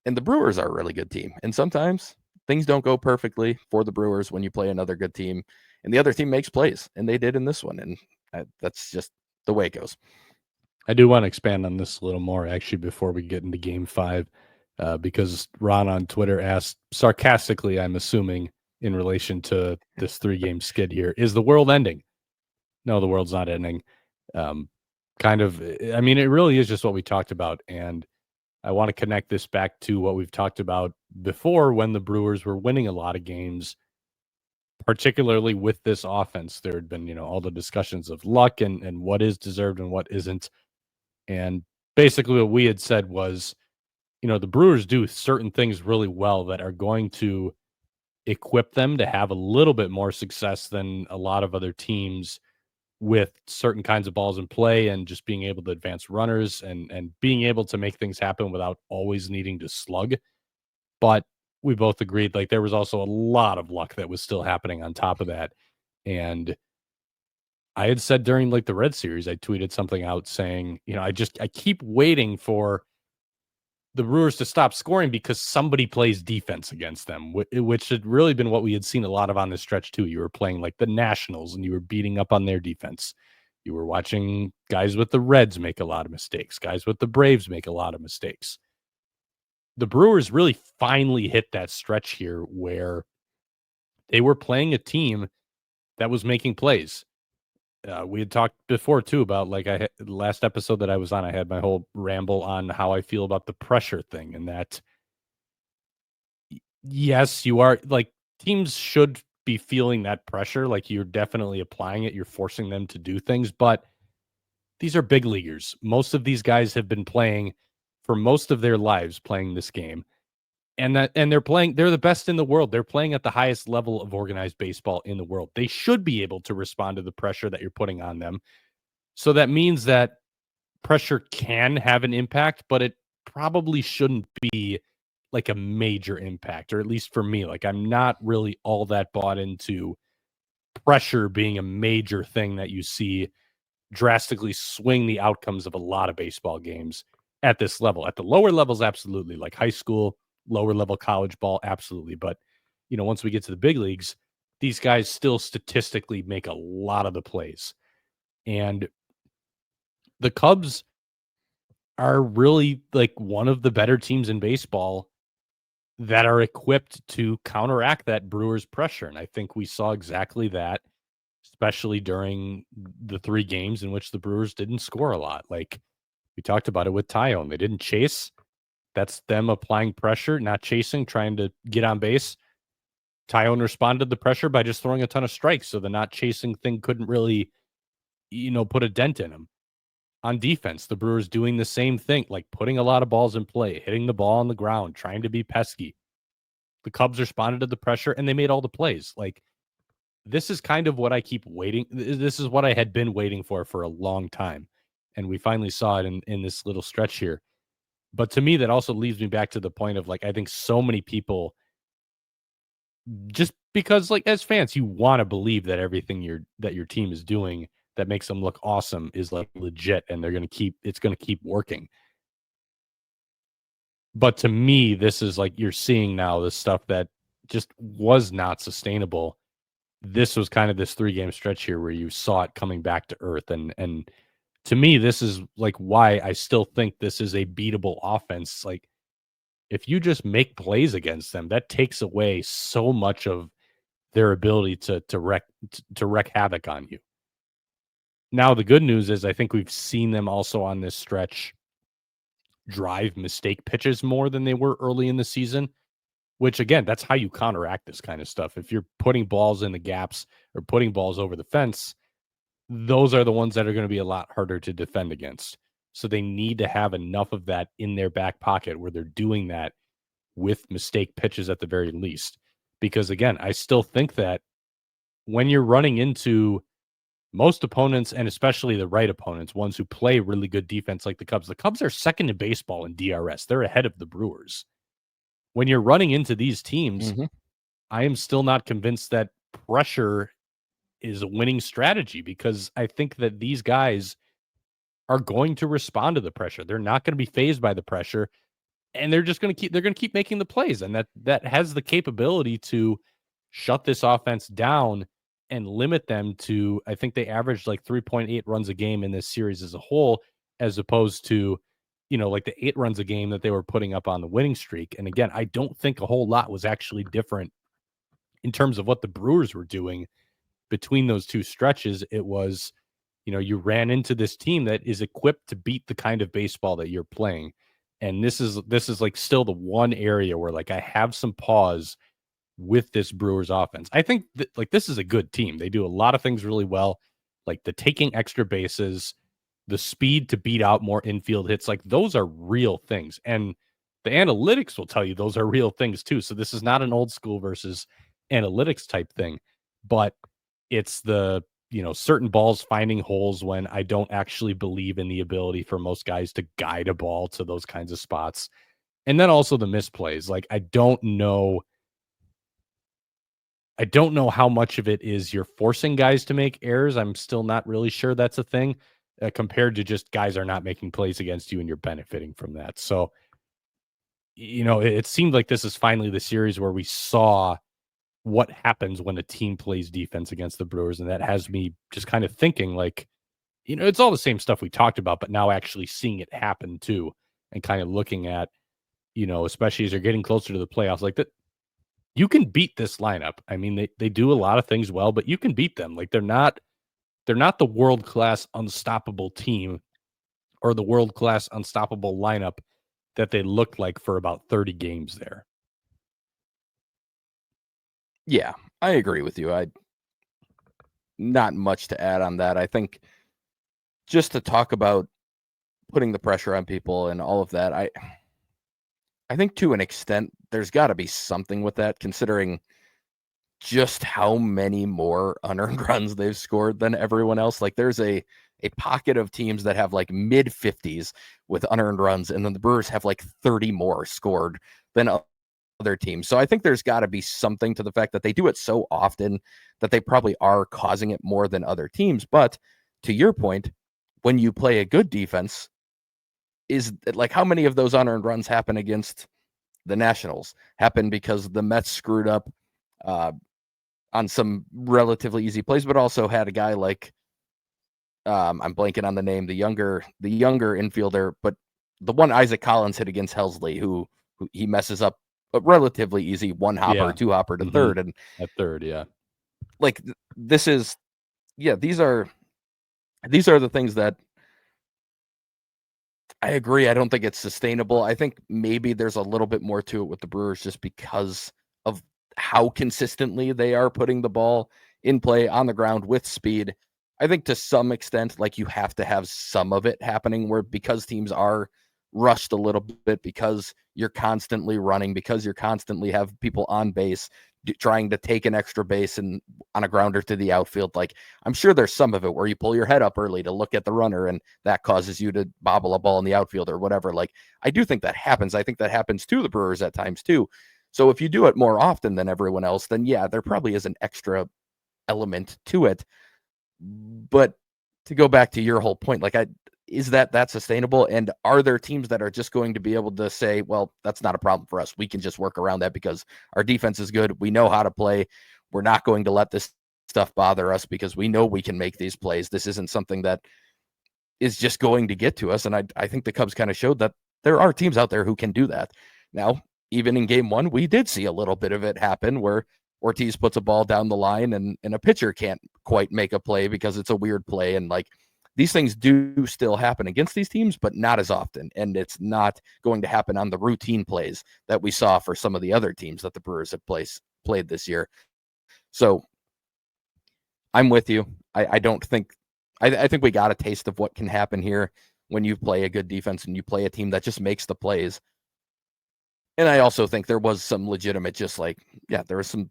[SPEAKER 2] And the Brewers are a really good team. And sometimes things don't go perfectly for the Brewers when you play another good team and the other team makes plays. And they did in this one. And that's just the way it goes.
[SPEAKER 1] I do want to expand on this a little more, actually, before we get into Game 5, because Ron on Twitter asked, sarcastically, I'm assuming, in relation to this 3-game skid here, is the world ending? No, the world's not ending. It really is just what we talked about. And I want to connect this back to what we've talked about before when the Brewers were winning a lot of games, particularly with this offense. There had been, all the discussions of luck and what is deserved and what isn't. And basically what we had said was, the Brewers do certain things really well that are going to equip them to have a little bit more success than a lot of other teams with certain kinds of balls in play and just being able to advance runners and being able to make things happen without always needing to slug. But we both agreed, like, there was also a lot of luck that was still happening on top of that. And I had said during the Red Series, I tweeted something out saying, I keep waiting for the Brewers to stop scoring because somebody plays defense against them, which had really been what we had seen a lot of on this stretch too. You were playing like the Nationals and you were beating up on their defense. You were watching guys with the Reds make a lot of mistakes, guys with the Braves make a lot of mistakes. The Brewers really finally hit that stretch here where they were playing a team that was making plays. We had talked before too about last episode that I was on, I had my whole ramble on how I feel about the pressure thing, and that yes, you are teams should be feeling that pressure. Like, you're definitely applying it. You're forcing them to do things, but these are big leaguers. Most of these guys have been playing for most of their lives playing this game. And they're the best in the world. They're playing at the highest level of organized baseball in the world. They should be able to respond to the pressure that you're putting on them. So that means that pressure can have an impact, but it probably shouldn't be like a major impact, or at least for me. Like, I'm not really all that bought into pressure being a major thing that you see drastically swing the outcomes of a lot of baseball games at this level. At the lower levels, absolutely. Like high school, lower level college ball, absolutely. But, once we get to the big leagues, these guys still statistically make a lot of the plays. And the Cubs are really like one of the better teams in baseball that are equipped to counteract that Brewers pressure. And I think we saw exactly that, especially during the 3 games in which the Brewers didn't score a lot. Like we talked about it with Tyone. They didn't chase. That's them applying pressure, not chasing, trying to get on base. Tyone responded to the pressure by just throwing a ton of strikes. So the not chasing thing couldn't really, put a dent in him. On defense, the Brewers doing the same thing, like putting a lot of balls in play, hitting the ball on the ground, trying to be pesky. The Cubs responded to the pressure and they made all the plays. Like, this is kind of what I keep waiting. This is what I had been waiting for a long time. And we finally saw it in this little stretch here. But to me, that also leads me back to the point of like, I think so many people, just because like as fans, you want to believe that everything your team is doing that makes them look awesome is like legit and it's going to keep working. But to me, this is like you're seeing now this stuff that just was not sustainable. This was kind of this 3-game stretch here where you saw it coming back to earth. And to me, this is like why I still think this is a beatable offense. Like if you just make plays against them, that takes away so much of their ability to wreak havoc on you. Now, the good news is I think we've seen them also on this stretch drive mistake pitches more than they were early in the season, which again, that's how you counteract this kind of stuff. If you're putting balls in the gaps or putting balls over the fence, those are the ones that are going to be a lot harder to defend against. So they need to have enough of that in their back pocket where they're doing that with mistake pitches at the very least. Because again, I still think that when you're running into most opponents, and especially the right opponents, ones who play really good defense like the Cubs are second in baseball in DRS. They're ahead of the Brewers. When you're running into these teams, I am still not convinced that pressure is a winning strategy because I think that these guys are going to respond to the pressure. They're not going to be fazed by the pressure, and they're going to keep making the plays, and that has the capability to shut this offense down and limit them to, I think they averaged like 3.8 runs a game in this series as a whole, as opposed to, like the 8 runs a game that they were putting up on the winning streak. And again, I don't think a whole lot was actually different in terms of what the Brewers were doing between those two stretches. It was, you ran into this team that is equipped to beat the kind of baseball that you're playing. And this is like still the one area where like I have some pause with this Brewers offense. I think that like this is a good team. They do a lot of things really well, like the taking extra bases, the speed to beat out more infield hits. Like those are real things. And the analytics will tell you those are real things too. So this is not an old school versus analytics type thing, but it's the, certain balls finding holes when I don't actually believe in the ability for most guys to guide a ball to those kinds of spots. And then also the misplays. Like I don't know how much of it is you're forcing guys to make errors. I'm still not really sure that's a thing compared to just guys are not making plays against you and you're benefiting from that. So, it seemed like this is finally the series where we saw what happens when a team plays defense against the Brewers. And that has me just kind of thinking like, it's all the same stuff we talked about, but now actually seeing it happen too and kind of looking at, especially as you're getting closer to the playoffs, like that. You can beat this lineup. I mean, they do a lot of things well, but you can beat them. Like they're not the world-class unstoppable team or the world-class unstoppable lineup that they looked like for about 30 games there.
[SPEAKER 2] Yeah, I agree with you. Not much to add on that. I think just to talk about putting the pressure on people and all of that, I think to an extent there's got to be something with that, considering just how many more unearned runs they've scored than everyone else. Like there's a a pocket of teams that have like mid 50s with unearned runs, and then the Brewers have like 30 more scored than other teams. So I think there's got to be something to the fact that they do it so often that they probably are causing it more than other teams. But to your point, when you play a good defense, is like how many of those unearned runs happen against the Nationals? Happen because the Mets screwed up on some relatively easy plays, but also had a guy like I'm blanking on the name, the younger infielder, but the one Isaac Collins hit against Helsley, who he messes up a relatively easy one hopper, two hopper to third, and
[SPEAKER 1] at third,
[SPEAKER 2] like this is, these are the things that I agree. I don't think it's sustainable. I think maybe there's a little bit more to it with the Brewers just because of how consistently they are putting the ball in play on the ground with speed. I think to some extent, like you have to have some of it happening where because teams are rushed a little bit, because you're constantly running, because you're constantly have people on base trying to take an extra base and on a grounder to the outfield. Like I'm sure there's some of it where you pull your head up early to look at the runner and that causes you to bobble a ball in the outfield or whatever. Like I do think that happens. I think that happens to the Brewers at times too. So if you do it more often than everyone else, then yeah, there probably is an extra element to it. But to go back to your whole point, like is that sustainable? And are there teams that are just going to be able to say, well, that's not a problem for us. We can just work around that because our defense is good. We know how to play. We're not going to let this stuff bother us because we know we can make these plays. This isn't something that is just going to get to us. And I think the Cubs kind of showed that there are teams out there who can do that. Now, even in game one, we did see a little bit of it happen where Ortiz puts a ball down the line and a pitcher can't quite make a play because it's a weird play. And like, these things do still happen against these teams, but not as often. And it's not going to happen on the routine plays that we saw for some of the other teams that the Brewers have played this year. So I'm with you. I don't think, I think we got a taste of what can happen here when you play a good defense and you play a team that just makes the plays. And I also think there was some legitimate, just like, there was some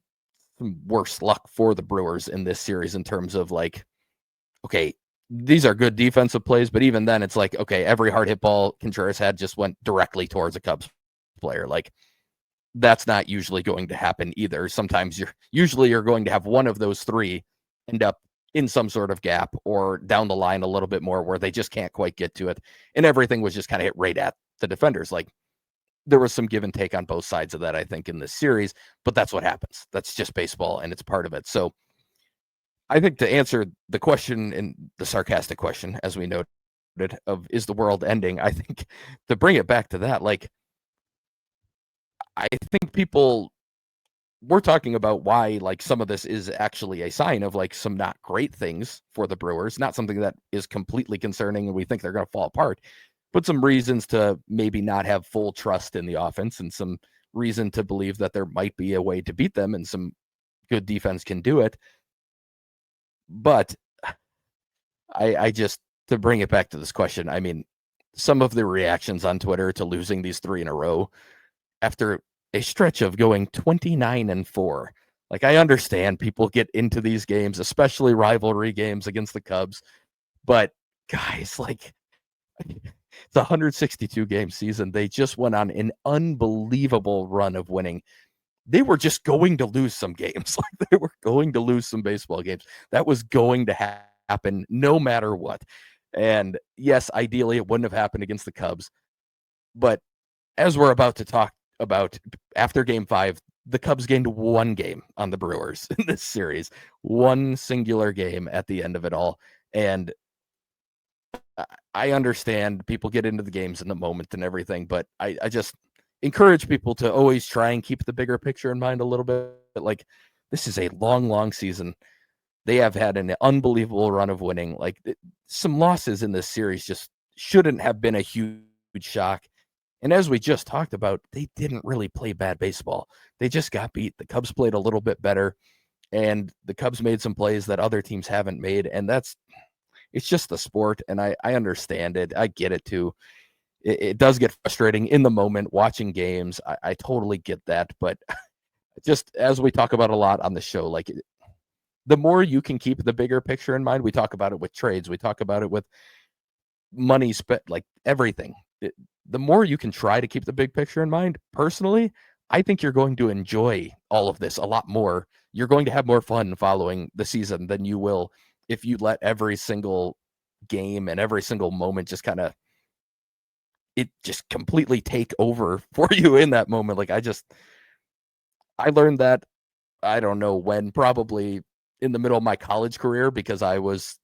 [SPEAKER 2] worse luck for the Brewers in this series in terms of like, okay, these are good defensive plays, but even then it's like, okay, every hard hit ball Contreras had just went directly towards a Cubs player. Like that's not usually going to happen either. Sometimes you're going to have one of those three end up in some sort of gap or down the line a little bit more where they just can't quite get to it. And everything was just kind of hit right at the defenders. Like there was some give and take on both sides of that, I think, in this series, but that's what happens. That's just baseball and it's part of it. So I think to answer the question, and the sarcastic question, as we noted, of is the world ending? I think to bring it back to that, like, I think we're talking about why, like, some of this is actually a sign of, like, some not great things for the Brewers, not something that is completely concerning and we think they're going to fall apart, but some reasons to maybe not have full trust in the offense and some reason to believe that there might be a way to beat them and some good defense can do it. But I just, to bring it back to this question, I mean, some of the reactions on Twitter to losing these 3 in a row after a stretch of going 29-4. Like, I understand people get into these games, especially rivalry games against the Cubs, but guys, like, it's a 162 game season. They just went on an unbelievable run of winning. They were just going to lose some games. Like they were going to lose some baseball games. That was going to happen no matter what. And yes, ideally it wouldn't have happened against the Cubs. But as we're about to talk about after game 5, the Cubs gained 1 game on the Brewers in this series, 1 singular game at the end of it all. And I understand people get into the games in the moment and everything, but I just encourage people to always try and keep the bigger picture in mind a little bit. Like, this is a long, long season. They have had an unbelievable run of winning. Like, some losses in this series just shouldn't have been a huge shock. And as we just talked about, they didn't really play bad baseball. They just got beat. The Cubs played a little bit better, and the Cubs made some plays that other teams haven't made. And it's just the sport. And I understand it. I get it too. It does get frustrating in the moment watching games. I totally get that. But just as we talk about a lot on the show, like, the more you can keep the bigger picture in mind, we talk about it with trades, we talk about it with money spent, like everything. The more you can try to keep the big picture in mind, personally, I think you're going to enjoy all of this a lot more. You're going to have more fun following the season than you will if you let every single game and every single moment just kind of it just completely take over for you in that moment. Like I learned that, I don't know when, probably in the middle of my college career, because I was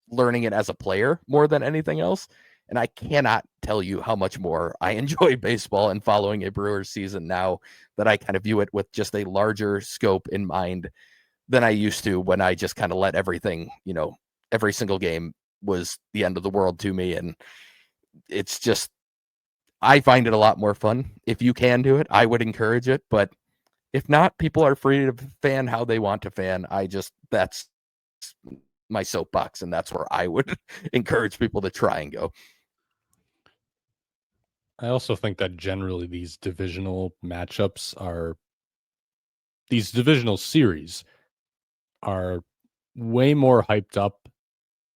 [SPEAKER 2] learning it as a player more than anything else. And I cannot tell you how much more I enjoy baseball and following a Brewers season now that I kind of view it with just a larger scope in mind than I used to when I just kind of let everything, every single game was the end of the world to me. And it's just, I find it a lot more fun. If you can do it, I would encourage it. But if not, people are free to fan how they want to fan. That's my soapbox, and that's where I would encourage people to try and go.
[SPEAKER 1] I also think that generally these divisional series are way more hyped up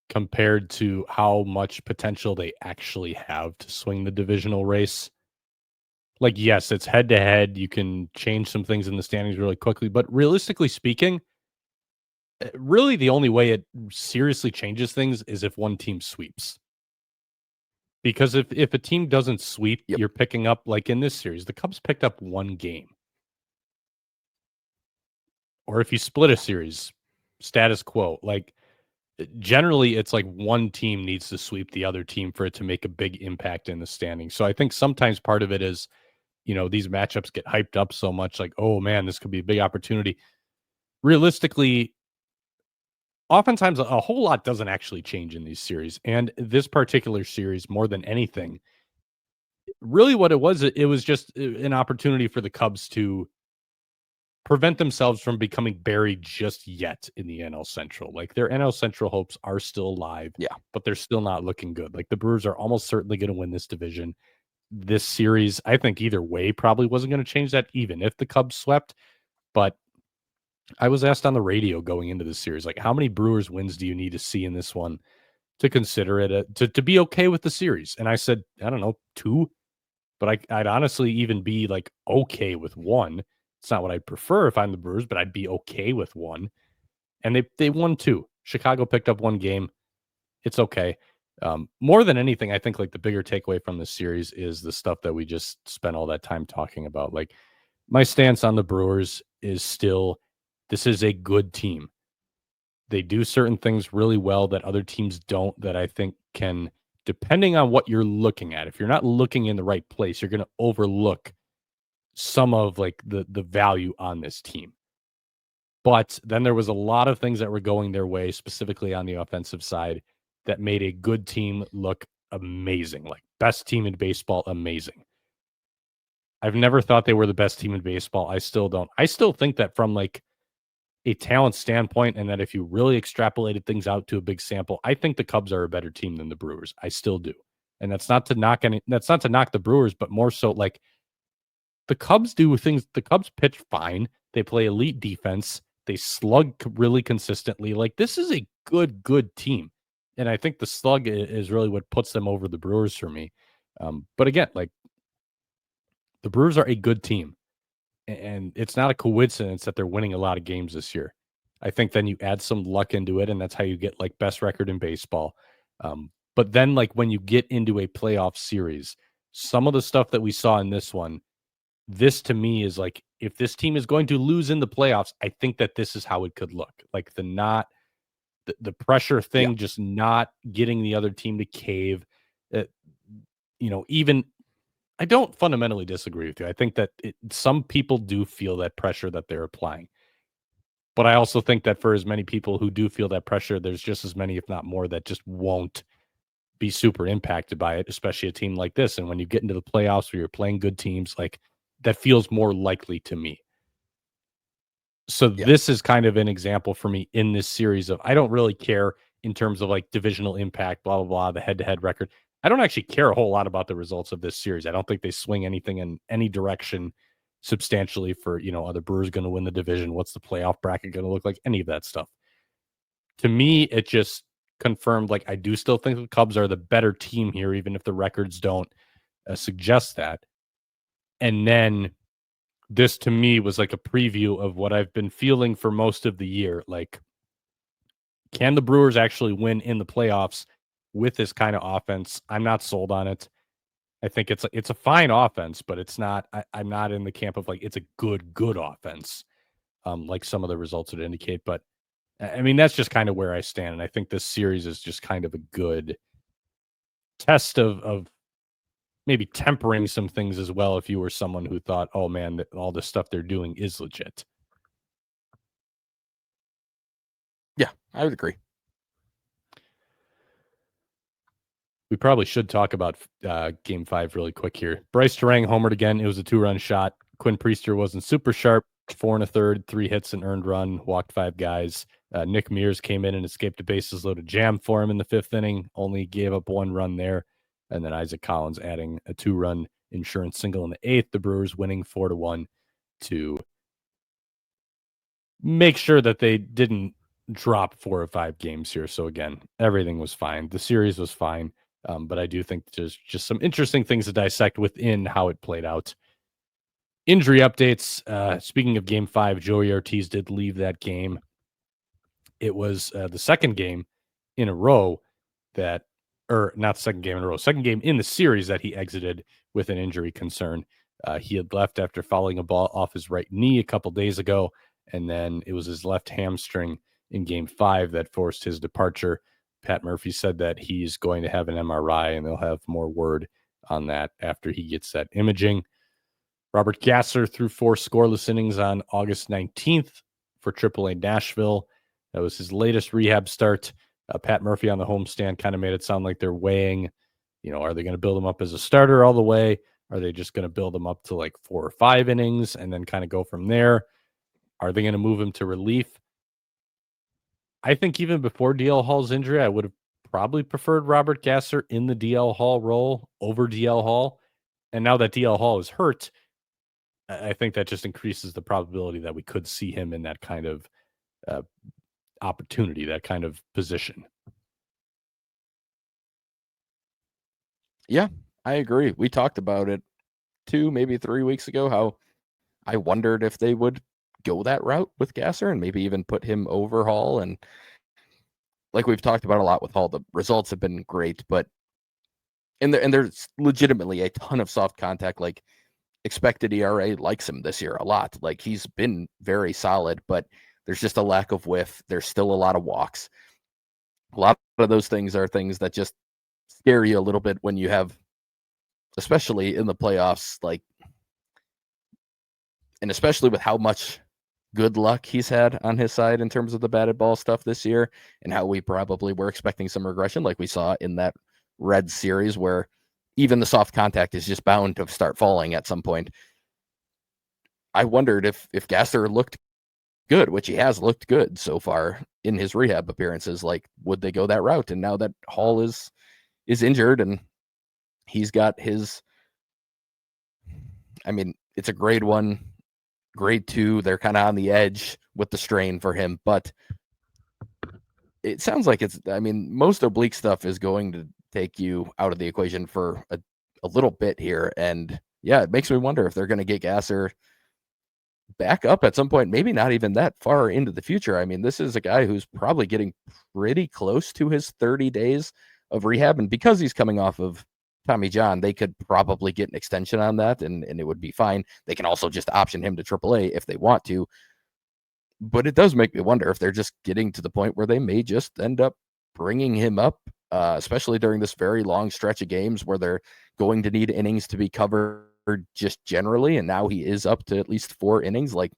[SPEAKER 1] compared to how much potential they actually have to swing the divisional race. Like, yes, it's head to head. You can change some things in the standings really quickly, but realistically speaking, really the only way it seriously changes things is if one team sweeps. Because if a team doesn't sweep,
[SPEAKER 2] Yep.
[SPEAKER 1] you're picking up, like in this series, the Cubs picked up one game. Or if you split a series, status quo. Like, generally, it's like one team needs to sweep the other team for it to make a big impact in the standings. So I think sometimes part of it is, these matchups get hyped up so much, like, oh man, this could be a big opportunity. Realistically, oftentimes a whole lot doesn't actually change in these series. And this particular series, more than anything, really what it was just an opportunity for the Cubs to prevent themselves from becoming buried just yet in the NL Central. Like, their NL Central hopes are still alive,
[SPEAKER 2] Yeah.
[SPEAKER 1] but they're still not looking good. Like, the Brewers are almost certainly going to win this division. This series, I think either way probably wasn't going to change that, even if the Cubs swept. But I was asked on the radio going into this series, like, how many Brewers wins do you need to see in this one to consider it to be okay with the series? And I said, I don't know, 2. But I'd honestly even be like okay with 1. It's not what I'd prefer if I'm the Brewers, but I'd be okay with 1. And they won 2. Chicago picked up 1 game. It's okay. More than anything, I think like the bigger takeaway from this series is the stuff that we just spent all that time talking about. Like, my stance on the Brewers is still, this is a good team. They do certain things really well that other teams don't, that I think can, depending on what you're looking at, if you're not looking in the right place, you're going to overlook some of like the value on this team. But then there was a lot of things that were going their way, specifically on the offensive side, that made a good team look amazing. Like, best team in baseball, amazing. I've never thought they were the best team in baseball. I still don't. I still think that from like a talent standpoint, and that if you really extrapolated things out to a big sample, I think the Cubs are a better team than the Brewers. I still do. And that's not to knock the Brewers, but more so like the Cubs do things. The Cubs pitch fine. They play elite defense. They slug really consistently. Like, this is a good team. And I think the slug is really what puts them over the Brewers for me. But again, like, the Brewers are a good team. And it's not a coincidence that they're winning a lot of games this year. I think then you add some luck into it, and that's how you get like best record in baseball. But then, like, when you get into a playoff series, some of the stuff that we saw in this one, this to me is like, if this team is going to lose in the playoffs, I think that this is how it could look. Like, the pressure thing, just not getting the other team to cave. Even I don't fundamentally disagree with you. I think that some people do feel that pressure that they're applying. But I also think that for as many people who do feel that pressure, there's just as many, if not more, that just won't be super impacted by it, especially a team like this. And when you get into the playoffs where you're playing good teams, like, that feels more likely to me. So this is kind of an example for me in this series of, I don't really care in terms of like divisional impact, blah, blah, blah, the head-to-head record. I don't actually care a whole lot about the results of this series. I don't think they swing anything in any direction substantially for, are the Brewers going to win the division? What's the playoff bracket going to look like? Any of that stuff. To me, it just confirmed, like, I do still think the Cubs are the better team here, even if the records don't suggest that. And then this to me was like a preview of what I've been feeling for most of the year. Like, can the Brewers actually win in the playoffs with this kind of offense? I'm not sold on it. I think it's a fine offense, but it's not. I'm not in the camp of like it's a good offense, like some of the results would indicate. But I mean, that's just kind of where I stand, and I think this series is just kind of a good test of maybe tempering some things as well. If you were someone who thought, "Oh man, that all this stuff they're doing is legit."
[SPEAKER 2] Yeah, I would agree.
[SPEAKER 1] We probably should talk about Game 5 really quick here. Bryce Terang homered again. It was a 2-run shot. Quinn Priester wasn't super sharp. 4 1/3, 3 hits, an earned run, walked 5 guys. Nick Mears came in and escaped a bases loaded jam for him in the 5th inning. Only gave up 1 run there. And then Isaac Collins adding a 2-run insurance single in the 8th. The Brewers winning 4-1 to make sure that they didn't drop 4 or 5 games here. So again, everything was fine. The series was fine. But I do think there's just some interesting things to dissect within how it played out. Injury updates. Speaking of Game 5, Joey Ortiz did leave that game. It was the second game in a row that, or not second game in a row, second game in the series that he exited with an injury concern. He had left after fouling a ball off his right knee a couple days ago, and then it was his left hamstring in Game 5 that forced his departure. Pat Murphy said that he's going to have an MRI, and they'll have more word on that after he gets that imaging. Robert Gasser threw 4 scoreless innings on August 19th for AAA Nashville. That was his latest rehab start. Pat Murphy on the homestand kind of made it sound like they're weighing, are they going to build him up as a starter all the way? Are they just going to build him up to like 4 or 5 innings and then kind of go from there? Are they going to move him to relief? I think even before DL Hall's injury, I would have probably preferred Robert Gasser in the DL Hall role over DL Hall. And now that DL Hall is hurt, I think that just increases the probability that we could see him in that kind of opportunity, that kind of position.
[SPEAKER 2] Yeah, I agree. We talked about it 2, maybe 3 weeks ago, how I wondered if they would go that route with Gasser and maybe even put him over Hall. And like we've talked about a lot with Hall, the results have been great, but and there's legitimately a ton of soft contact. Like expected ERA likes him this year a lot. Like he's been very solid, but there's just a lack of whiff. There's still a lot of walks. A lot of those things are things that just scare you a little bit when you have, especially in the playoffs, like, and especially with how much good luck he's had on his side in terms of the batted ball stuff this year, and how we probably were expecting some regression like we saw in that Reds series where even the soft contact is just bound to start falling at some point. I wondered if Gasser looked good, which he has looked good so far in his rehab appearances, like would they go that route? And now that Hall is injured and he's got his, I mean, it's a grade 1, grade 2. They're kind of on the edge with the strain for him, but it sounds like most oblique stuff is going to take you out of the equation for a little bit here. And yeah, it makes me wonder if they're going to get Gasser back up at some point, maybe not even that far into the future. I mean, this is a guy who's probably getting pretty close to his 30 days of rehab. And because he's coming off of Tommy John, they could probably get an extension on that and it would be fine. They can also just option him to AAA if they want to. But it does make me wonder if they're just getting to the point where they may just end up bringing him up, especially during this very long stretch of games where they're going to need innings to be covered just generally. And now he is up to at least 4 innings. Like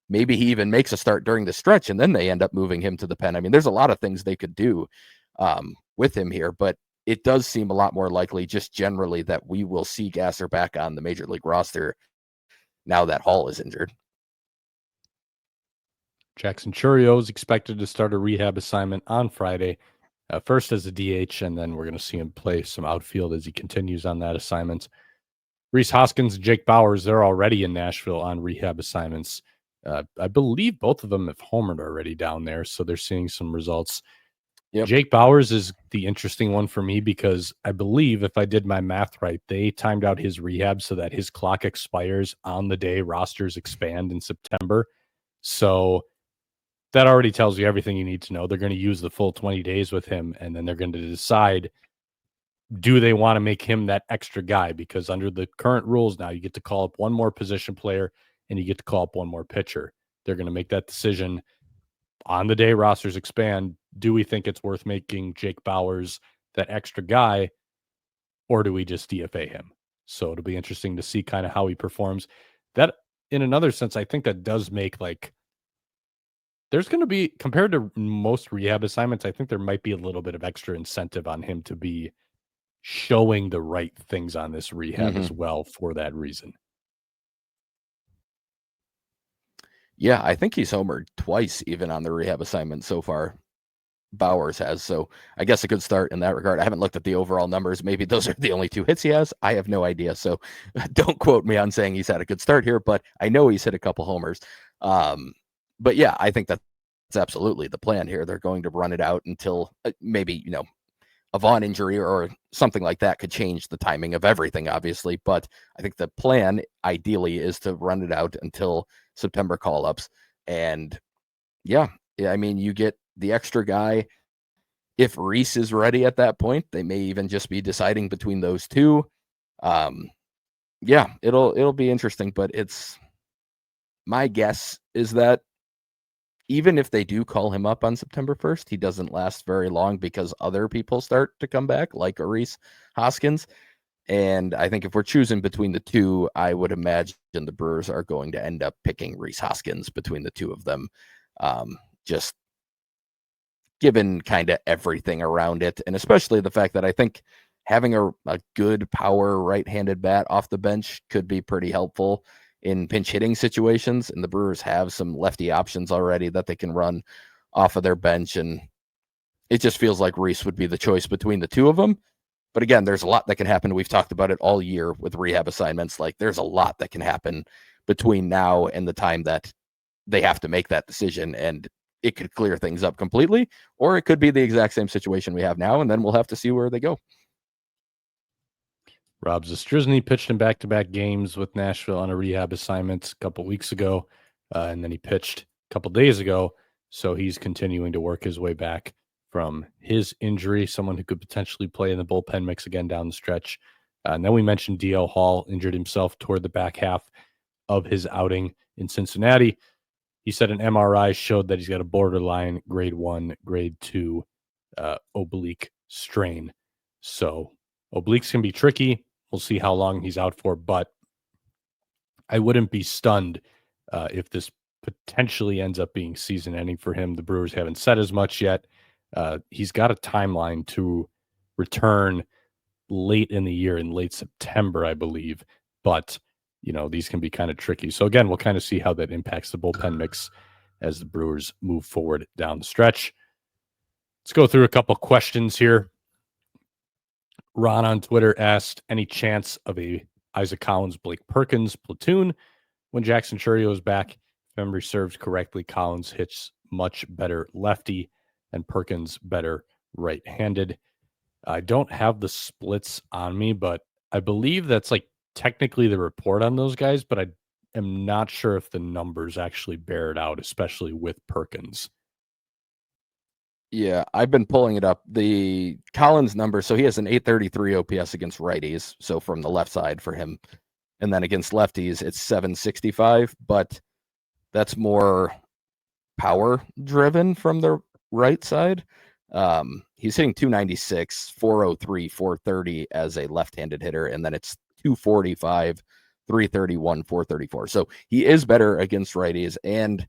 [SPEAKER 2] maybe he even makes a start during the stretch and then they end up moving him to the pen. I mean, there's a lot of things they could do with him here, but it does seem a lot more likely just generally that we will see Gasser back on the major league roster now that Hall is injured.
[SPEAKER 1] Jackson Chourio is expected to start a rehab assignment on Friday, first as a DH, and then we're going to see him play some outfield as he continues on that assignment. Rhys Hoskins and Jake Bauers, they're already in Nashville on rehab assignments. I believe both of them have homered already down there, so they're seeing some results.
[SPEAKER 2] Yep.
[SPEAKER 1] Jake Bauers is the interesting one for me because I believe, if I did my math right, they timed out his rehab so that his clock expires on the day rosters expand in September. So that already tells you everything you need to know. They're going to use the full 20 days with him, and then they're going to decide, do they want to make him that extra guy? Because under the current rules now, you get to call up one more position player and you get to call up one more pitcher. They're going to make that decision on the day rosters expand. Do we think it's worth making Jake Bauers that extra guy, or do we just DFA him? So it'll be interesting to see kind of how he performs. That, in another sense, I think that does make, like, there's going to be, compared to most rehab assignments, I think there might be a little bit of extra incentive on him to be showing the right things on this rehab as well for that reason.
[SPEAKER 2] Yeah, I think he's homered twice even on the rehab assignment so far. Bauers has, so I guess a good start in that regard. I haven't looked at the overall numbers. Maybe those are the only 2 hits he has. I have no idea. So don't quote me on saying he's had a good start here, but I know he's hit a couple homers. But yeah, I think that's absolutely the plan here. They're going to run it out until maybe, a Vaughn injury or something like that could change the timing of everything, obviously. But I think the plan ideally is to run it out until September call-ups. And yeah, I mean, you get the extra guy. If Rhys is ready at that point, they may even just be deciding between those two. Yeah, it'll be interesting, but it's, my guess is that even if they do call him up on September 1st, he doesn't last very long because other people start to come back, like a Rhys Hoskins. And I think if we're choosing between the two, I would imagine the Brewers are going to end up picking Rhys Hoskins between the two of them. Just given kind of everything around it, and especially the fact that I think having a good power right-handed bat off the bench could be pretty helpful in pinch hitting situations. And the Brewers have some lefty options already that they can run off of their bench. And it just feels like Rhys would be the choice between the two of them. But again, there's a lot that can happen. We've talked about it all year with rehab assignments. Like, there's a lot that can happen between now and the time that they have to make that decision. And it could clear things up completely, or it could be the exact same situation we have now. And then we'll have to see where they go.
[SPEAKER 1] Rob Zastryzny pitched in back-to-back games with Nashville on a rehab assignment a couple weeks ago, and then he pitched a couple days ago. So he's continuing to work his way back from his injury, someone who could potentially play in the bullpen mix again down the stretch. And then we mentioned DL Hall injured himself toward the back half of his outing in Cincinnati. He said an MRI showed that he's got a borderline grade 1, grade 2 oblique strain. So obliques can be tricky. We'll see how long he's out for, but I wouldn't be stunned if this potentially ends up being season-ending for him. The Brewers haven't said as much yet. He's got a timeline to return late in the year, in late September, I believe. But, these can be kind of tricky. So, again, we'll kind of see how that impacts the bullpen mix as the Brewers move forward down the stretch. Let's go through a couple questions here. Ron on Twitter asked, any chance of a Isaac Collins, Blake Perkins platoon when Jackson Chourio is back? If memory serves correctly, Collins hits much better lefty and Perkins better right-handed. I don't have the splits on me, but I believe that's like technically the report on those guys, but I am not sure if the numbers actually bear it out, especially with Perkins.
[SPEAKER 2] Yeah, I've been pulling it up. The Collins number, so he has an 833 OPS against righties, so from the left side for him. And then against lefties, it's 765, but that's more power driven from the right side. He's hitting 296, 403, 430 as a left-handed hitter, and then it's 245, 331, 434. So he is better against righties, and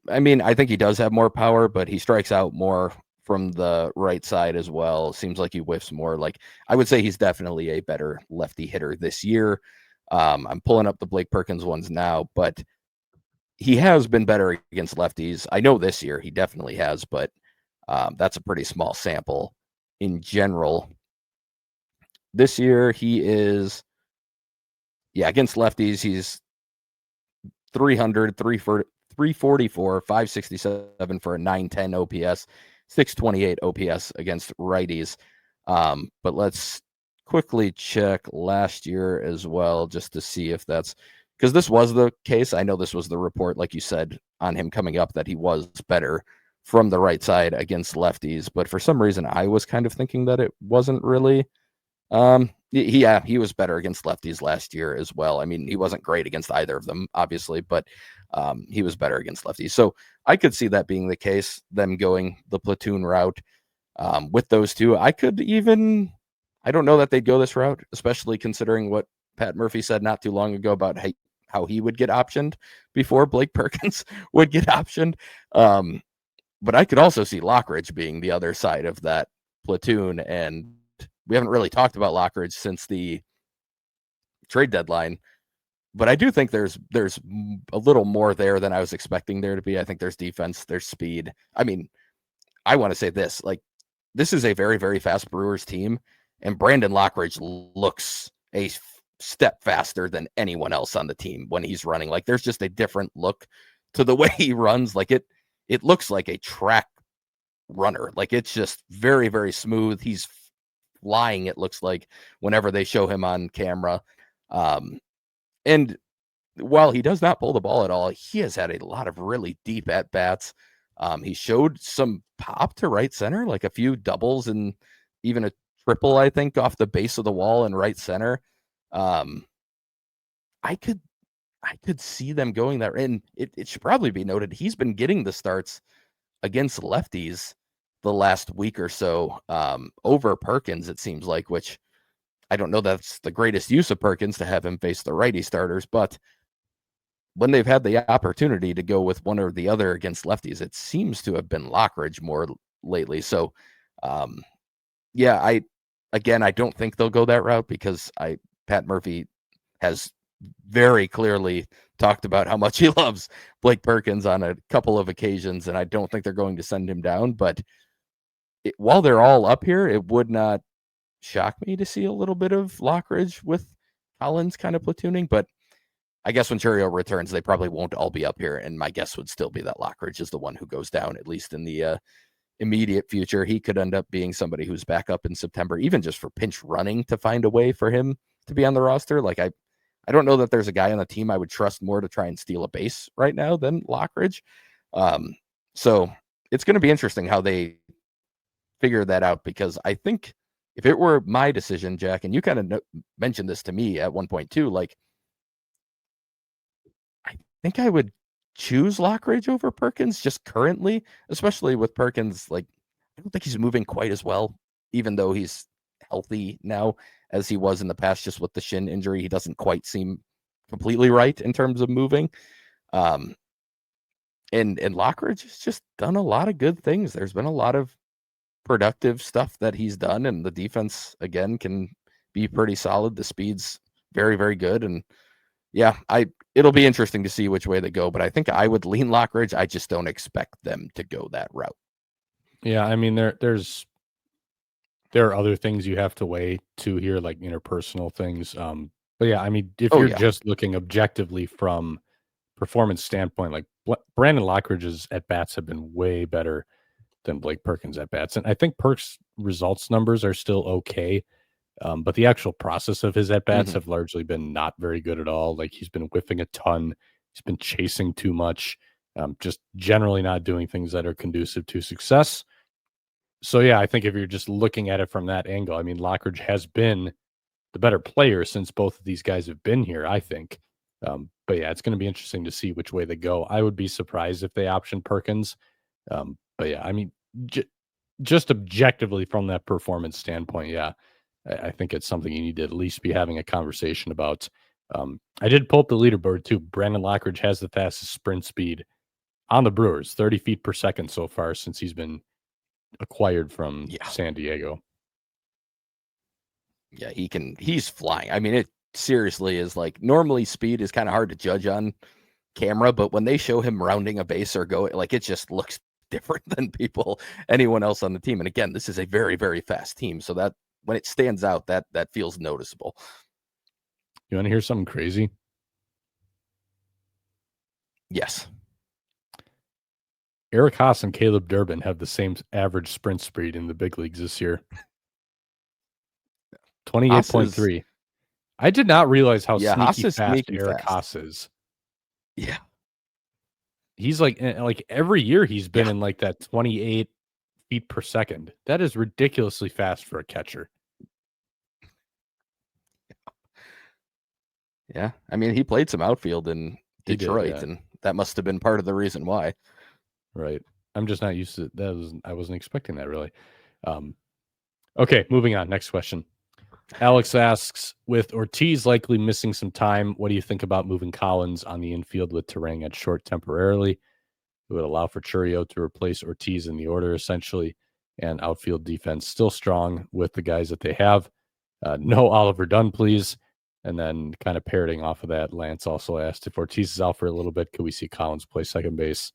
[SPEAKER 2] I mean, I think he does have more power, but he strikes out more from the right side as well. Seems like he whiffs more. Like, I would say he's definitely a better lefty hitter this year. I'm pulling up the Blake Perkins ones now, but he has been better against lefties. I know this year he definitely has, but that's a pretty small sample in general. this year he is, against lefties, he's 300, 344, 567 for a 910 OPS, 628 OPS against righties. But let's quickly check last year as well, just to see if that's, because this was the case. I know this was the report, like you said, on him coming up, that he was better from the right side against lefties. But for some reason, I was kind of thinking that it wasn't really. He was better against lefties last year as well. I mean, he wasn't great against either of them, obviously, but he was better against lefties. So I could see that being the case, them going the platoon route with those two. I don't know that they'd go this route, especially considering what Pat Murphy said not too long ago about how he would get optioned before Blake Perkins would get optioned. But I could also see Lockridge being the other side of that platoon, and we haven't really talked about Lockridge since the trade deadline, but I do think there's a little more there than I was expecting there to be. I think there's defense, there's speed. I mean, I want to say this, like, this is a very, very fast Brewers team, and Brandon Lockridge looks a step faster than anyone else on the team when he's running. Like, there's just a different look to the way he runs. Like, it looks like a track runner. Like, it's just very, very smooth. He's flying, it looks like, whenever they show him on camera. And while he does not pull the ball at all, he has had a lot of really deep at bats. He showed some pop to right center, like a few doubles and even a triple, I think, off the base of the wall in right center. I could see them going there. And it should probably be noted, he's been getting the starts against lefties the last week or so, over Perkins, it seems like, which I don't know that's the greatest use of Perkins to have him face the righty starters, but when they've had the opportunity to go with one or the other against lefties, it seems to have been Lockridge more lately. So, I don't think they'll go that route, because Pat Murphy has very clearly talked about how much he loves Blake Perkins on a couple of occasions, and I don't think they're going to send him down. But while they're all up here, it would not shock me to see a little bit of Lockridge with Collins kind of platooning. But I guess when Churio returns, they probably won't all be up here, and my guess would still be that Lockridge is the one who goes down, at least in the immediate future. He could end up being somebody who's back up in September, even just for pinch running, to find a way for him to be on the roster. Like, I don't know that there's a guy on the team I would trust more to try and steal a base right now than Lockridge. So it's going to be interesting how they figure that out, because I think if it were my decision, Jack, and you kind of mentioned this to me at one point too, like, I think I would choose Lockridge over Perkins just currently, especially with Perkins. Like, I don't think he's moving quite as well, even though he's healthy now, as he was in the past. Just with the shin injury, he doesn't quite seem completely right in terms of moving. And Lockridge has just done a lot of good things. There's been a lot of productive stuff that he's done, and the defense, again, can be pretty solid. The speed's very, very good. And it'll be interesting to see which way they go, but I think I would lean Lockridge. I just don't expect them to go that route.
[SPEAKER 1] Yeah, I mean, there are other things you have to weigh too here, like interpersonal things. But yeah, I mean, if you're just looking objectively from performance standpoint, like Brandon Lockridge's at bats have been way better than Blake Perkins at bats, and I think Perk's results numbers are still okay. But the actual process of his at bats have largely been not very good at all. Like, he's been whiffing a ton. He's been chasing too much, just generally not doing things that are conducive to success. So, yeah, I think if you're just looking at it from that angle, I mean, Lockridge has been the better player since both of these guys have been here, I think. But yeah, it's going to be interesting to see which way they go. I would be surprised if they option Perkins. But yeah, I mean, just objectively from that performance standpoint, yeah, I think it's something you need to at least be having a conversation about. I did pull up the leaderboard too. Brandon Lockridge has the fastest sprint speed on the Brewers, 30 feet per second so far since he's been acquired from San Diego.
[SPEAKER 2] Yeah, he's flying. I mean, it seriously is, like, normally speed is kind of hard to judge on camera, but when they show him rounding a base or going, like, it just looks different than anyone else on the team. And again, this is a very, very fast team, so that when it stands out, that feels noticeable.
[SPEAKER 1] You want to hear something crazy?
[SPEAKER 2] Yes.
[SPEAKER 1] Eric Haas and Caleb Durbin have the same average sprint speed in the big leagues this year. 28.3. I did not realize how sneaky fast Eric Haas is.
[SPEAKER 2] Yeah.
[SPEAKER 1] He's like every year he's been in like that 28 feet per second. That is ridiculously fast for a catcher.
[SPEAKER 2] Yeah. I mean, he played some outfield in Detroit, and that must have been part of the reason why.
[SPEAKER 1] Right. I'm just not used to that. I wasn't expecting that really. Okay, moving on. Next question. Alex asks, with Ortiz likely missing some time, what do you think about moving Collins on the infield with Terang at short temporarily? It would allow for Churio to replace Ortiz in the order, essentially, and outfield defense still strong with the guys that they have. No Oliver Dunn, please. And then kind of parroting off of that, Lance also asked, if Ortiz is out for a little bit, could we see Collins play second base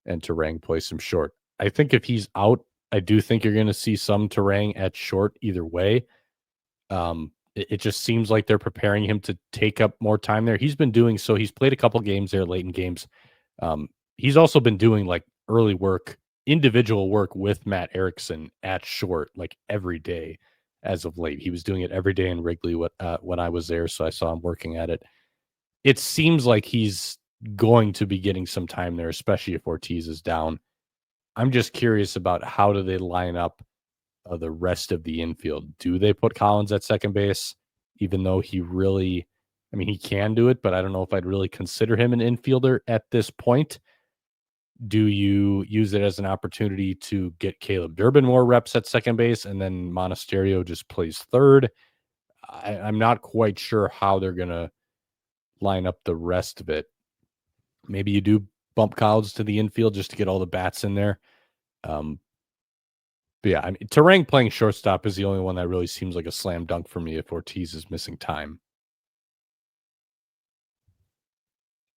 [SPEAKER 1] and Terang play some short? I think if he's out, I do think you're going to see some Terang at short either way. It just seems like they're preparing him to take up more time there. He's been doing so. He's played a couple games there late in games. He's also been doing like early work, individual work with Matt Erickson at short, like every day as of late. He was doing it every day in Wrigley when I was there, so I saw him working at it. It seems like he's going to be getting some time there, especially if Ortiz is down. I'm just curious about how do they line up the rest of the infield. Do they put Collins at second base, even though he can do it, but I don't know if I'd really consider him an infielder at this point. Do you use it as an opportunity to get Caleb Durbin more reps at second base and then Monasterio just plays third? I'm not quite sure how they're going to line up the rest of it. Maybe you do bump Collins to the infield just to get all the bats in there. But yeah, I mean, Terang playing shortstop is the only one that really seems like a slam dunk for me if Ortiz is missing time.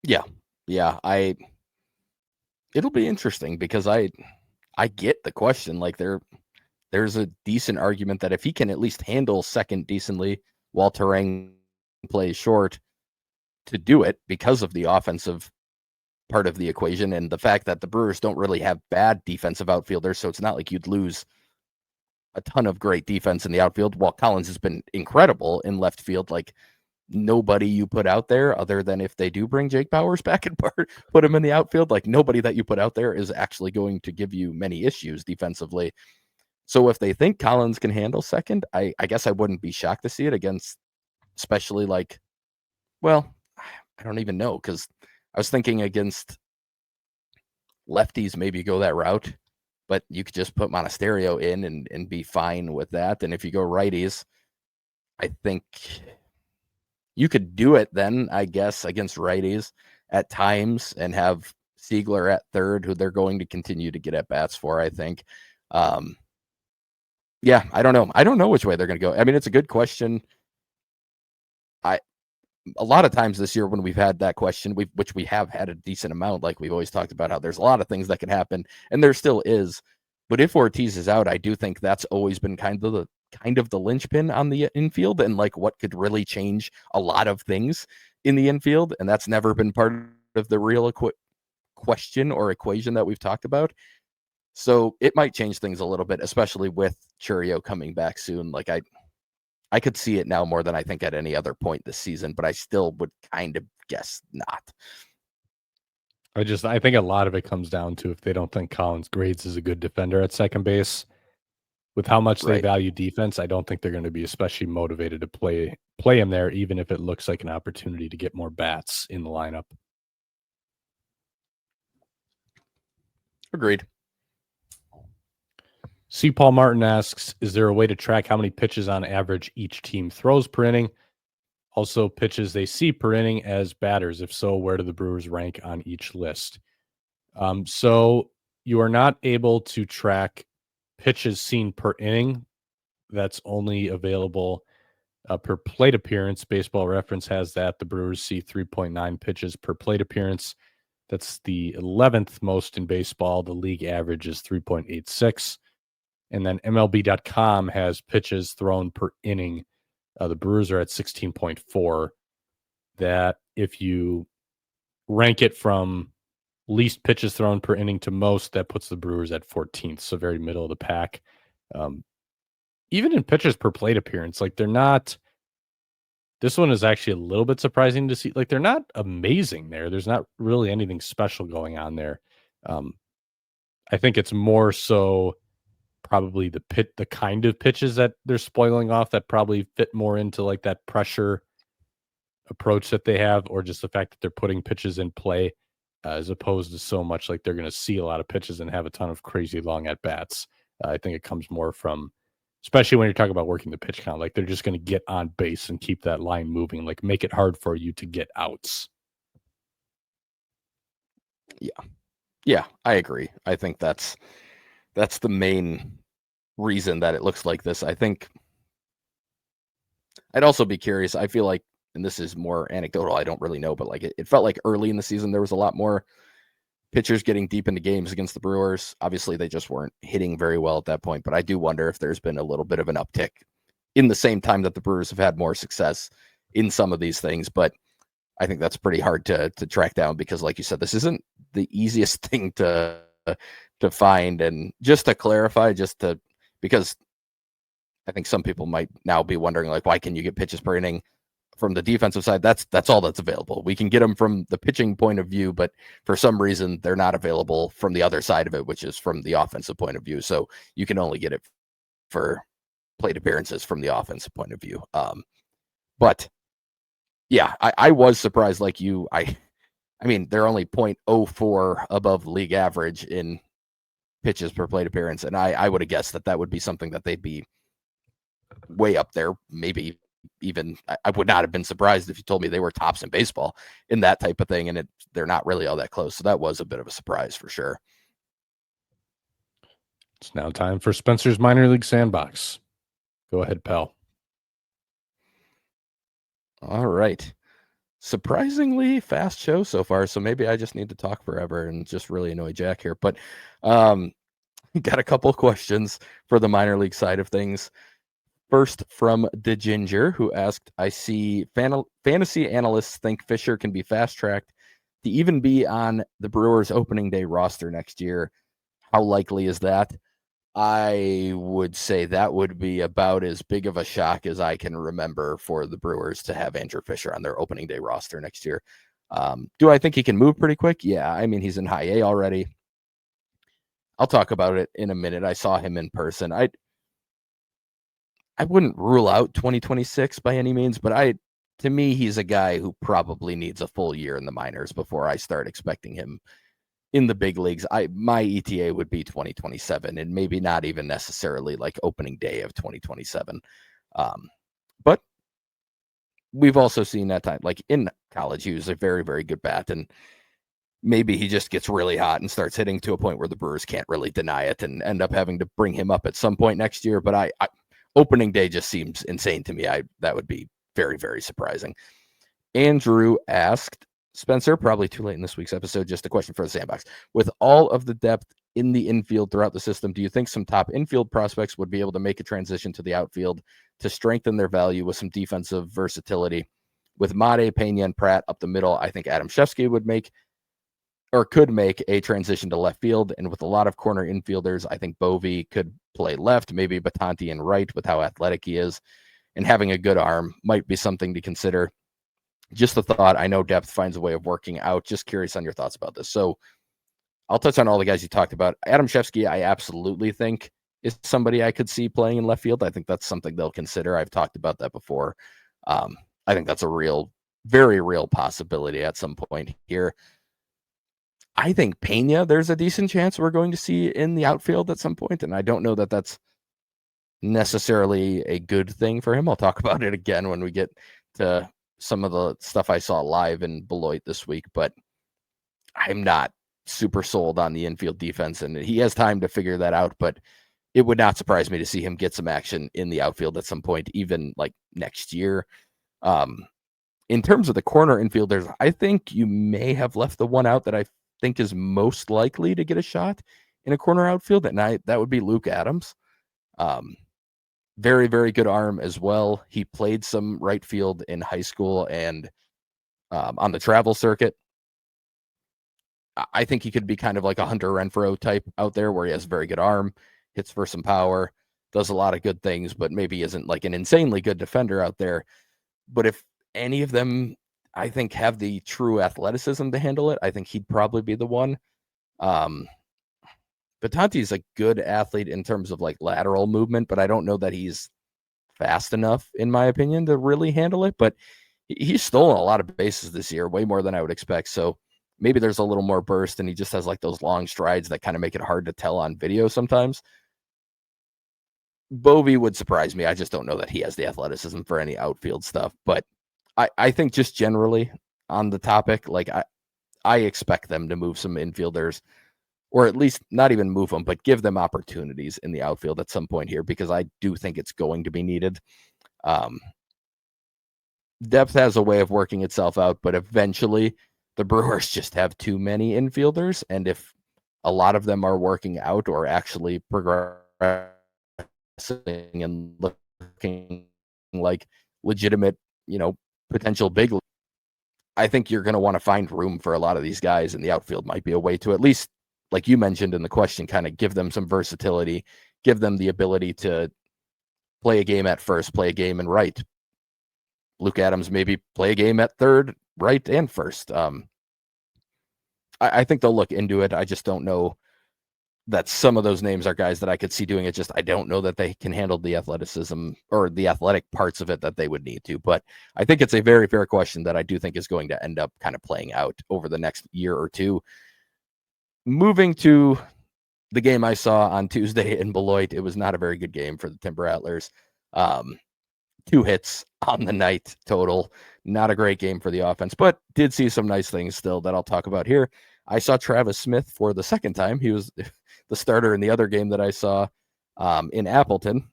[SPEAKER 2] Yeah. It'll be interesting because I get the question. Like there's a decent argument that if he can at least handle second decently while Terang plays short, to do it because of the offensive part of the equation and the fact that the Brewers don't really have bad defensive outfielders, so it's not like you'd lose a ton of great defense in the outfield, while Collins has been incredible in left field. Like nobody you put out there, other than if they do bring Jake Bauers back and put him in the outfield, like nobody that you put out there is actually going to give you many issues defensively. So if they think Collins can handle second, I guess I wouldn't be shocked to see it against, especially like, well, I don't even know, because I was thinking against lefties, maybe go that route, but you could just put Monasterio in and be fine with that. And if you go righties, I think you could do it then, I guess, against righties at times and have Siegler at third, who they're going to continue to get at bats for, I think. Yeah, I don't know. I don't know which way they're going to go. I mean, it's a good question. A lot of times this year when we've had that question, which we have had a decent amount, like we've always talked about how there's a lot of things that can happen, and there still is. But if Ortiz is out, I do think that's always been kind of the linchpin on the infield and like what could really change a lot of things in the infield, and that's never been part of the real question or equation that we've talked about. So it might change things a little bit, especially with Churio coming back soon. Like I could see it now more than I think at any other point this season, but I still would kind of guess not.
[SPEAKER 1] I think a lot of it comes down to if they don't think Collins grades is a good defender at second base. With how much they value defense, I don't think they're going to be especially motivated to play him there, even if it looks like an opportunity to get more bats in the lineup.
[SPEAKER 2] Agreed.
[SPEAKER 1] C. Paul Martin asks, is there a way to track how many pitches on average each team throws per inning? Also, pitches they see per inning as batters. If so, where do the Brewers rank on each list? So you are not able to track pitches seen per inning. That's only available per plate appearance. Baseball Reference has that. The Brewers see 3.9 pitches per plate appearance. That's the 11th most in baseball. The league average is 3.86. And then MLB.com has pitches thrown per inning. The Brewers are at 16.4. That if you rank it from least pitches thrown per inning to most, that puts the Brewers at 14th. So very middle of the pack. Even in pitches per plate appearance, like they're not. This one is actually a little bit surprising to see. Like they're not amazing there. There's not really anything special going on there. I think it's more so probably the kind of pitches that they're spoiling off that probably fit more into like that pressure approach that they have, or just the fact that they're putting pitches in play as opposed to so much like they're going to see a lot of pitches and have a ton of crazy long at bats. I think it comes more from, especially when you're talking about working the pitch count, like they're just going to get on base and keep that line moving, like make it hard for you to get outs.
[SPEAKER 2] Yeah, I agree. I think that's the main reason that it looks like this. I think I'd also be curious. I feel like, and this is more anecdotal, I don't really know, but like it felt like early in the season there was a lot more pitchers getting deep into games against the Brewers. Obviously, they just weren't hitting very well at that point, but I do wonder if there's been a little bit of an uptick in the same time that the Brewers have had more success in some of these things. But I think that's pretty hard to track down because, like you said, this isn't the easiest thing to find. And just to clarify, because I think some people might now be wondering, like, why can you get pitches per inning from the defensive side? That's all that's available. We can get them from the pitching point of view, but for some reason they're not available from the other side of it, which is from the offensive point of view. So you can only get it for plate appearances from the offensive point of view. But yeah, I was surprised like you. I mean, they're only 0.04 above league average in pitches per plate appearance. And I would have guessed that would be something that they'd be way up there. Maybe even I would not have been surprised if you told me they were tops in baseball in that type of thing. And they're not really all that close. So that was a bit of a surprise for sure.
[SPEAKER 1] It's now time for Spencer's Minor League Sandbox. Go ahead, pal.
[SPEAKER 2] All right. Surprisingly fast show so far, so maybe I just need to talk forever and just really annoy Jack here. But got a couple questions for the minor league side of things. First from the Ginger, who asked, I see fantasy analysts think Fisher can be fast-tracked to even be on the Brewers opening day roster next year. How likely is that? I would say that would be about as big of a shock as I can remember for the Brewers to have Andrew Fisher on their opening day roster next year. Do I think he can move pretty quick? Yeah, I mean, he's in high A already. I'll talk about it in a minute. I saw him in person. I wouldn't rule out 2026 by any means, but to me, he's a guy who probably needs a full year in the minors before I start expecting him in the big leagues. My ETA would be 2027 and maybe not even necessarily like opening day of 2027. But we've also seen that time, like in college, he was a very, very good bat, and maybe he just gets really hot and starts hitting to a point where the Brewers can't really deny it and end up having to bring him up at some point next year. But opening day just seems insane to me. That would be very, very surprising. Andrew asked, Spencer, probably too late in this week's episode, just a question for the Sandbox. With all of the depth in the infield throughout the system, do you think some top infield prospects would be able to make a transition to the outfield to strengthen their value with some defensive versatility? With Made, Pena, and Pratt up the middle, I think Adam Shefsky could make a transition to left field. And with a lot of corner infielders, I think Bovee could play left, maybe Batanti in right with how athletic he is. And having a good arm might be something to consider. Just a thought. I know depth finds a way of working out. Just curious on your thoughts about this. So I'll touch on all the guys you talked about. Adam Shefsky, I absolutely think is somebody I could see playing in left field. I think that's something they'll consider. I've talked about that before. I think that's a very real possibility at some point here. I think Pena, there's a decent chance we're going to see in the outfield at some point, and I don't know that that's necessarily a good thing for him. I'll talk about it again when we get to some of the stuff I saw live in Beloit this week, but I'm not super sold on the infield defense, and he has time to figure that out, but it would not surprise me to see him get some action in the outfield at some point, even like next year. In terms of the corner infielders, I think you may have left the one out that I think is most likely to get a shot in a corner outfield, and that would be Luke Adams. Very, very good arm as well. He played some right field in high school and on the travel circuit. I think he could be kind of like a Hunter Renfroe type out there where he has a very good arm, hits for some power, does a lot of good things, but maybe isn't like an insanely good defender out there. But if any of them, I think, have the true athleticism to handle it, I think he'd probably be the one. Batanti's a good athlete in terms of like lateral movement, but I don't know that he's fast enough, in my opinion, to really handle it. But he's stolen a lot of bases this year, way more than I would expect. So maybe there's a little more burst, and he just has like those long strides that kind of make it hard to tell on video sometimes. Bovee would surprise me. I just don't know that he has the athleticism for any outfield stuff. But I think just generally on the topic, like I expect them to move some infielders, or at least not even move them, but give them opportunities in the outfield at some point here, because I do think it's going to be needed. Depth has a way of working itself out, but eventually the Brewers just have too many infielders. And if a lot of them are working out or actually progressing and looking like legitimate, potential big, I think you're going to want to find room for a lot of these guys, and the outfield might be a way to, at least, like you mentioned in the question, kind of give them some versatility, give them the ability to play a game at first, play a game in right. Luke Adams maybe play a game at third, right, and first. I think they'll look into it. I just don't know that some of those names are guys that I could see doing it. Just I don't know that they can handle the athleticism or the athletic parts of it that they would need to. But I think it's a very fair question that I do think is going to end up kind of playing out over the next year or two. Moving to the game I saw on Tuesday in Beloit, it was not a very good game for the Timber Rattlers. 2 hits on the night total. Not a great game for the offense, but did see some nice things still that I'll talk about here. I saw Travis Smith for the second time. He was the starter in the other game that I saw in Appleton.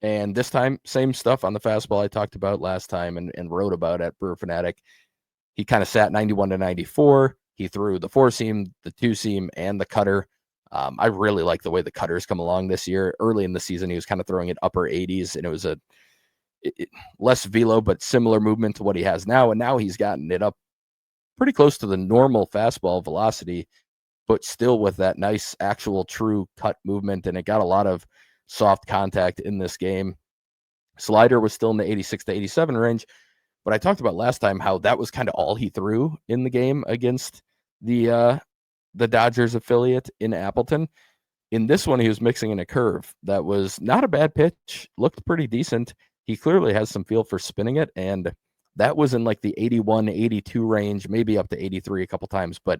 [SPEAKER 2] And this time, same stuff on the fastball I talked about last time and wrote about at Brewer Fanatic. He kind of sat 91 to 94. He threw the 4-seam, the 2-seam, and the cutter. I really like the way the cutters come along this year. Early in the season, he was kind of throwing it upper 80s, and it was less velo, but similar movement to what he has now. And now he's gotten it up pretty close to the normal fastball velocity, but still with that nice actual true cut movement. And it got a lot of soft contact in this game. Slider was still in the 86 to 87 range, but I talked about last time how that was kind of all he threw in the game against the Dodgers affiliate in Appleton. In this one, he was mixing in a curve that was not a bad pitch, looked pretty decent. He clearly has some feel for spinning it, and that was in like the 81, 82 range, maybe up to 83 a couple times, but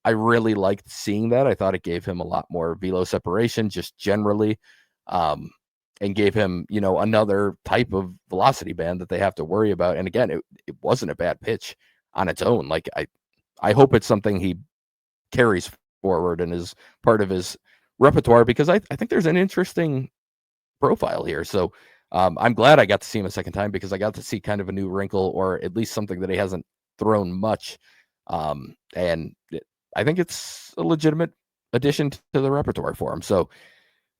[SPEAKER 2] I really liked seeing that. I thought it gave him a lot more velo separation just generally, and gave him, another type of velocity band that they have to worry about. And again, it wasn't a bad pitch on its own. Like I hope it's something he carries forward and is part of his repertoire, because I think there's an interesting profile here. So I'm glad I got to see him a second time, because I got to see kind of a new wrinkle, or at least something that he hasn't thrown much. And I think it's a legitimate addition to the repertoire for him. So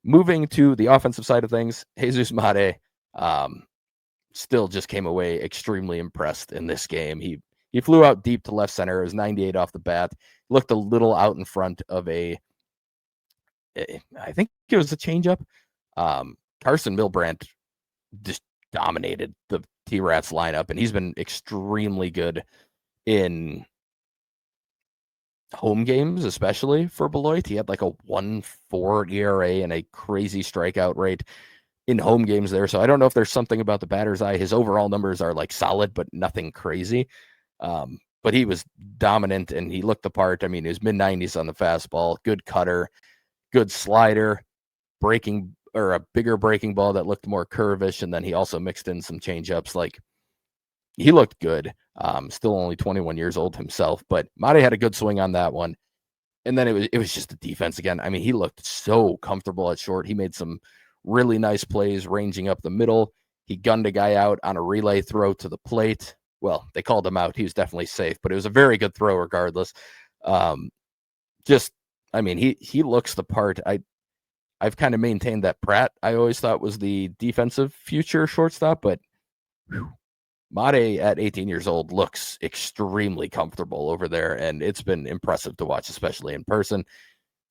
[SPEAKER 2] moving to the offensive side of things, Jesus Mate still just came away extremely impressed in this game. He flew out deep to left center. It was 98 off the bat. Looked a little out in front of I think it was a changeup. Carson Milbrandt just dominated the T-Rats lineup, and he's been extremely good in home games, especially for Beloit. He had like a 1.4 ERA and a crazy strikeout rate in home games there. So I don't know if there's something about the batter's eye. His overall numbers are like solid, but nothing crazy. But he was dominant, and he looked the part. I mean, he was mid-90s on the fastball, good cutter, good slider, a bigger breaking ball that looked more curvish, and then he also mixed in some changeups. Like, he looked good. Still only 21 years old himself, but Mate had a good swing on that one. And then it was just the defense again. I mean, he looked so comfortable at short. He made some really nice plays ranging up the middle. He gunned a guy out on a relay throw to the plate. Well, they called him out. He was definitely safe, but it was a very good throw regardless. He looks the part. I've kind of maintained that Pratt, I always thought was the defensive future shortstop, but Mate at 18 years old looks extremely comfortable over there, and it's been impressive to watch, especially in person.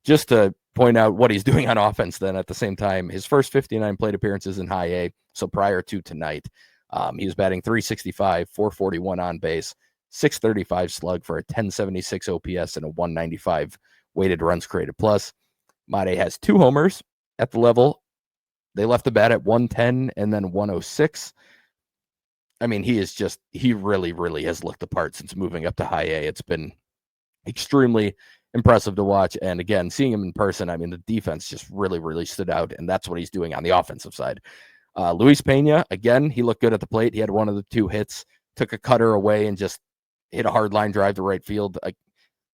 [SPEAKER 2] Just to point out what he's doing on offense, then at the same time, his first 59 plate appearances in high A, so prior to tonight, he was batting 365, 441 on base, 635 slug for a 1076 OPS and a 195 weighted runs created plus. Mate has 2 homers at the level. They left the bat at 110 and then 106. I mean, he really, really has looked the part since moving up to high A. It's been extremely impressive to watch. And again, seeing him in person, I mean, the defense just really, really stood out. And that's what he's doing on the offensive side. Luis Pena, again, he looked good at the plate. He had one of the 2 hits, took a cutter away and just hit a hard line drive to right field.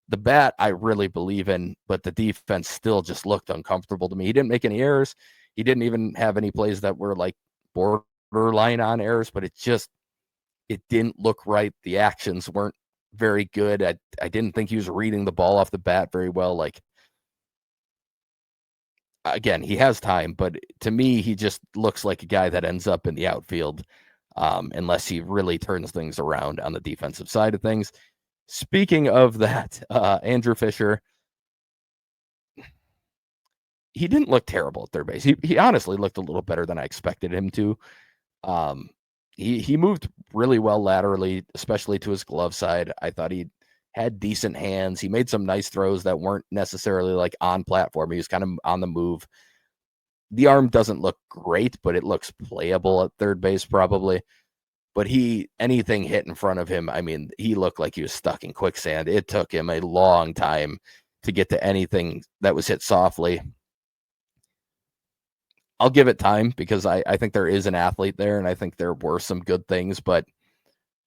[SPEAKER 2] The bat, I really believe in, but the defense still just looked uncomfortable to me. He didn't make any errors. He didn't even have any plays that were like borderline on errors, but it didn't look right. The actions weren't very good. I didn't think he was reading the ball off the bat very well. Like, again, he has time, but to me, he just looks like a guy that ends up in the outfield unless he really turns things around on the defensive side of things. Speaking of that, Andrew Fisher, he didn't look terrible at third base. He honestly looked a little better than I expected him to. He moved really well laterally, especially to his glove side. I thought he had decent hands. He made some nice throws that weren't necessarily like on platform. He was kind of on the move. The arm doesn't look great, but it looks playable at third base probably. But anything hit in front of him, I mean, he looked like he was stuck in quicksand. It took him a long time to get to anything that was hit softly. I'll give it time because I think there is an athlete there, and I think there were some good things, but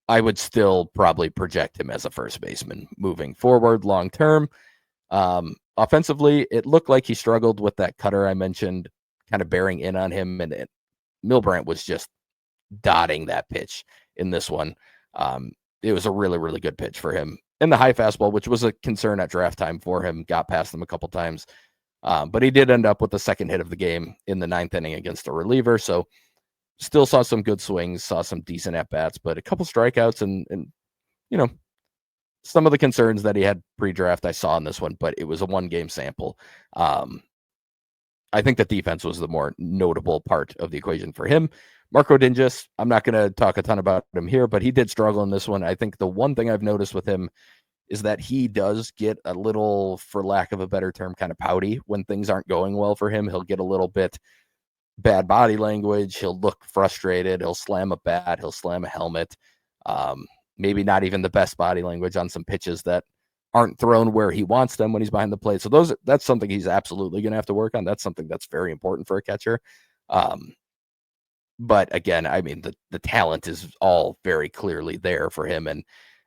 [SPEAKER 2] I would still probably project him as a first baseman moving forward long term. Offensively, it looked like he struggled with that cutter I mentioned, kind of bearing in on him, and Milbrandt was just dotting that pitch in this one. It was a really, really good pitch for him. And the high fastball, which was a concern at draft time for him, got past him a couple times. But he did end up with the second hit of the game in the 9th inning against a reliever. So still saw some good swings, saw some decent at-bats, but a couple strikeouts and you know, some of the concerns that he had pre-draft I saw in this one, but it was a 1-game sample. I think the defense was the more notable part of the equation for him. Marco Dinges, I'm not going to talk a ton about him here, but he did struggle in this one. I think the one thing I've noticed with him is that he does get a little, for lack of a better term, kind of pouty when things aren't going well for him. He'll get a little bit bad body language. He'll look frustrated. He'll slam a bat. He'll slam a helmet. Maybe not even the best body language on some pitches that aren't thrown where he wants them when he's behind the plate. So that's something he's absolutely going to have to work on. That's something that's very important for a catcher. But again, I mean, the talent is all very clearly there for him. And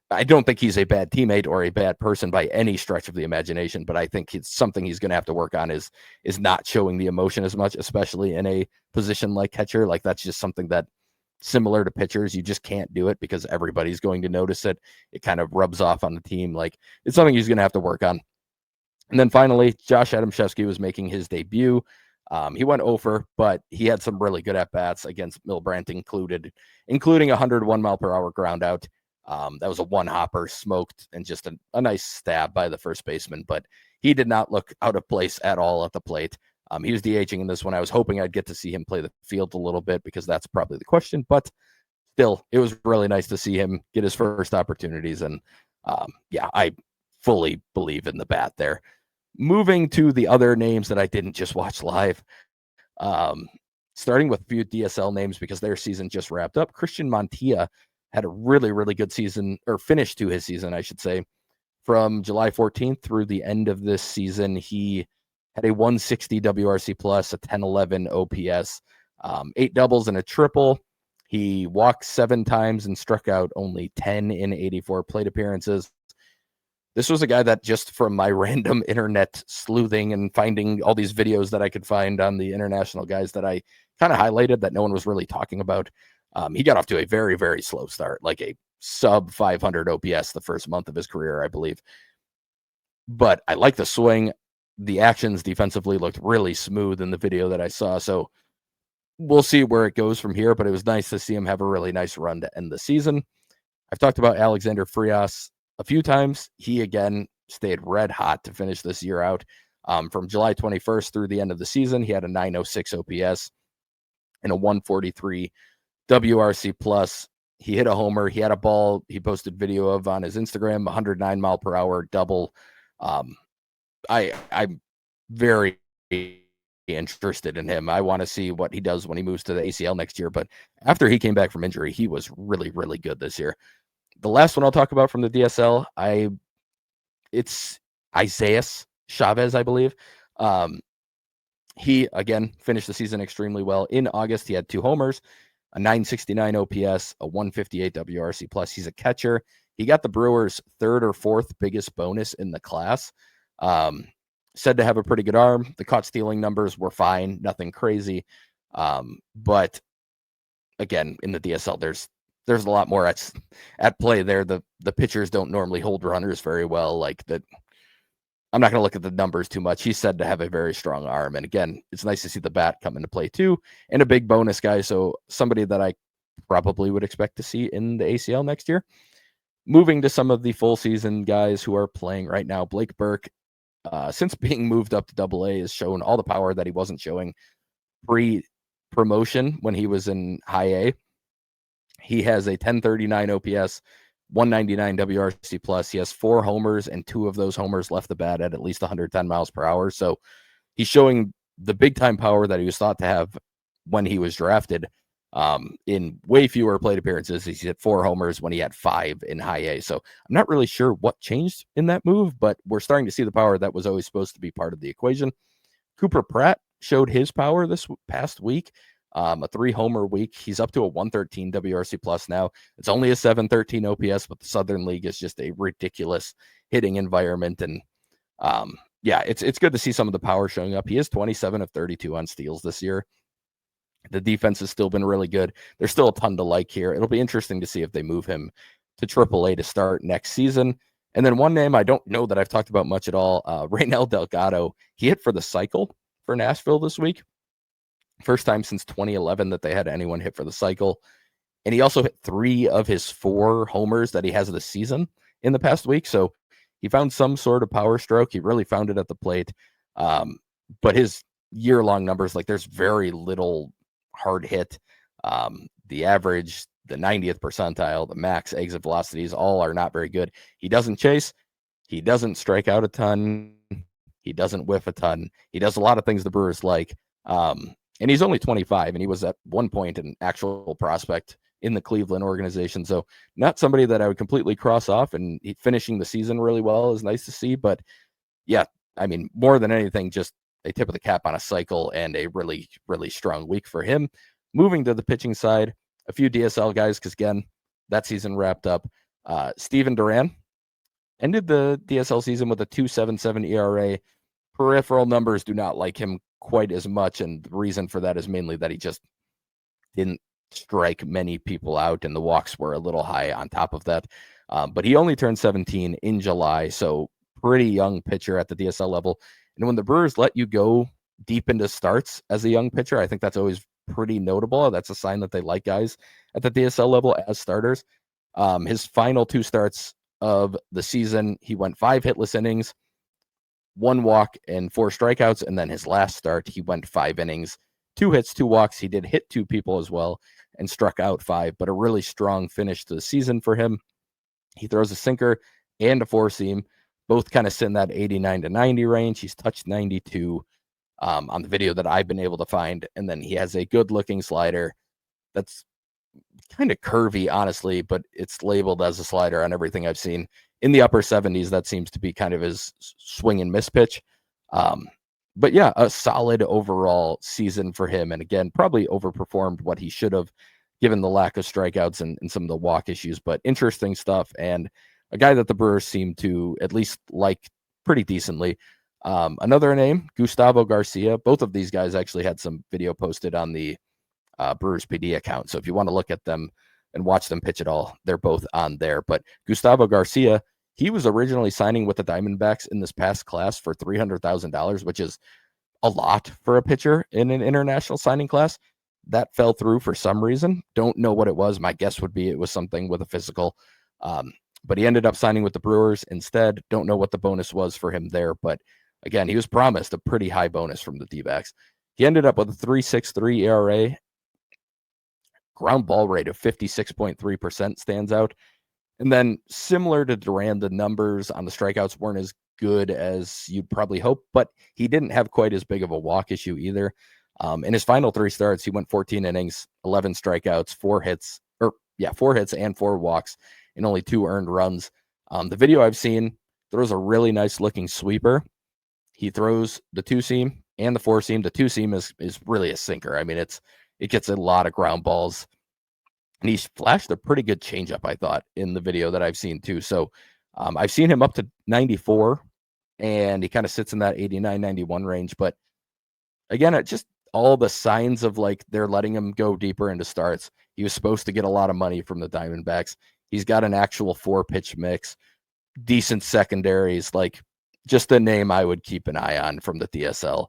[SPEAKER 2] I don't think he's a bad teammate or a bad person by any stretch of the imagination, but I think it's something he's going to have to work on is not showing the emotion as much, especially in a position like catcher. Like, that's just something that, similar to pitchers, you just can't do it because everybody's going to notice it. It kind of rubs off on the team. Like, it's something he's going to have to work on. And then finally, Josh Adamczewski was making his debut. He went over, but he had some really good at-bats against Milbrandt including a 101 mile per hour ground out. That was a one-hopper, smoked, and just a nice stab by the first baseman, but he did not look out of place at all at the plate. He was DHing in this one. I was hoping I'd get to see him play the field a little bit because that's probably the question, but still, it was really nice to see him get his first opportunities, and yeah, I fully believe in the bat there. Moving to the other names that I didn't just watch live, starting with a few DSL names because their season just wrapped up. Christian Montilla had a really, really good season, or finish to his season, I should say. From July 14th through the end of this season, he had a 160 WRC plus, a 1011 OPS, 8 doubles and a triple. He walked 7 times and struck out only 10 in 84 plate appearances. This was a guy that, just from my random internet sleuthing and finding all these videos that I could find on the international guys that I kind of highlighted that no one was really talking about, he got off to a very, very slow start, like a sub 500 OPS the first month of his career, I believe. But I like the swing. the actions defensively looked really smooth in the video that I saw. So we'll see where it goes from here, but it was nice to see him have a really nice run to end the season. I've talked about Alexander Frias a few times. He, again, stayed red hot to finish this year out. From July 21st through the end of the season, he had a 906 OPS and a 143 WRC plus. He hit a homer. He had a ball he posted video of on his Instagram, 109 mile per hour double. I'm very interested in him. I want to see what he does when he moves to the ACL next year. But after he came back from injury, he was really, really good this year. The last one I'll talk about from the DSL, it's Isaias Chavez, I believe. He, again, finished the season extremely well. In August, he had 2 homers, a 969 OPS, a 158 WRC plus. He's a catcher. He got the Brewers' 3rd or 4th biggest bonus in the class. Said to have a pretty good arm. The caught stealing numbers were fine, nothing crazy. But again, in the DSL, there's a lot more at play there. The pitchers don't normally hold runners very well. Like that, I'm not going to look at the numbers too much. He's said to have a very strong arm, and again, it's nice to see the bat come into play too, and a big bonus guy. So somebody that I probably would expect to see in the ACL next year. Moving to some of the full season guys who are playing right now, Blake Burke, since being moved up to AA, has shown all the power that he wasn't showing pre-promotion when he was in high A. He has a 1039 OPS, 199 WRC plus. He has 4 homers, and 2 of those homers left the bat at least 110 miles per hour. So he's showing the big time power that he was thought to have when he was drafted. In way fewer plate appearances, he's hit 4 homers when he had 5 in high A. So I'm not really sure what changed in that move, but we're starting to see the power that was always supposed to be part of the equation. Cooper Pratt showed his power this past week. A 3-homer week. He's up to a 113 WRC plus now. It's only a 713 OPS, but the Southern League is just a ridiculous hitting environment. And yeah, it's good to see some of the power showing up. He is 27 of 32 on steals this year. The defense has still been really good. There's still a ton to like here. It'll be interesting to see if they move him to AAA to start next season. And then one name I don't know that I've talked about much at all, Reynel Delgado. He hit for the cycle for Nashville this week. First time since 2011 that they had anyone hit for the cycle. And he also hit 3 of his 4 homers that he has this season in the past week. So he found some sort of power stroke. He really found it at the plate. But his year-long numbers, like there's very little hard hit. The average, the 90th percentile, the max exit velocities, all are not very good. He doesn't chase. He doesn't strike out a ton. He doesn't whiff a ton. He does a lot of things the Brewers like. And he's only 25, and he was at one point an actual prospect in the Cleveland organization. So not somebody that I would completely cross off, and finishing the season really well is nice to see. But yeah, I mean, more than anything, just a tip of the cap on a cycle and a really, really strong week for him. Moving to the pitching side, a few DSL guys, because again, that season wrapped up. Steven Duran ended the DSL season with a 2.77 ERA. Peripheral numbers do not like him quite as much, and the reason for that is mainly that he just didn't strike many people out, and the walks were a little high on top of that. But he only turned 17 in July, so pretty young pitcher at the DSL level. And when the Brewers let you go deep into starts as a young pitcher, I think that's always pretty notable. That's a sign that they like guys at the DSL level as starters. His final 2 starts of the season, he went 5 hitless innings, 1 walk and 4 strikeouts. And then his last start, he went 5 innings, 2 hits, 2 walks. He did hit 2 people as well and struck out 5, but a really strong finish to the season for him. He throws a sinker and a 4-seam, both kind of sit in that 89 to 90 range. He's touched 92 on the video that I've been able to find. And then he has a good looking slider that's kind of curvy, honestly, but it's labeled as a slider on everything I've seen. In the upper 70s, that seems to be kind of his swing and miss pitch. But yeah, a solid overall season for him. And again, probably overperformed what he should have given the lack of strikeouts and some of the walk issues, but interesting stuff. And a guy that the Brewers seem to at least like pretty decently. Another name, Gustavo Garcia. Both of these guys actually had some video posted on the Brewers PD account. So if you want to look at them and watch them pitch at all, they're both on there. But Gustavo Garcia, He was originally signing with the Diamondbacks in this past class for $300,000, which is a lot for a pitcher in an international signing class. That fell through for some reason. Don't know what it was. My guess would be it was something with a physical. But he ended up signing with the Brewers instead. Don't know what the bonus was for him there. But again, he was promised a pretty high bonus from the D-backs. He ended up with a 3.63 ERA. Ground ball rate of 56.3% stands out. And then similar to Duran, the numbers on the strikeouts weren't as good as you'd probably hope, but he didn't have quite as big of a walk issue either. In his final 3 starts, he went 14 innings, 11 strikeouts, 4 hits and 4 walks, and only 2 earned runs. The video I've seen throws a really nice looking sweeper. He throws the 2-seam and the 4-seam. The 2-seam is really a sinker. I mean, it gets a lot of ground balls. And he's flashed a pretty good changeup, I thought, in the video that I've seen too. So I've seen him up to 94, and he kind of sits in that 89, 91 range. But again, just all the signs of like they're letting him go deeper into starts. He was supposed to get a lot of money from the Diamondbacks. He's got an actual 4-pitch mix, decent secondaries, like just a name I would keep an eye on from the DSL.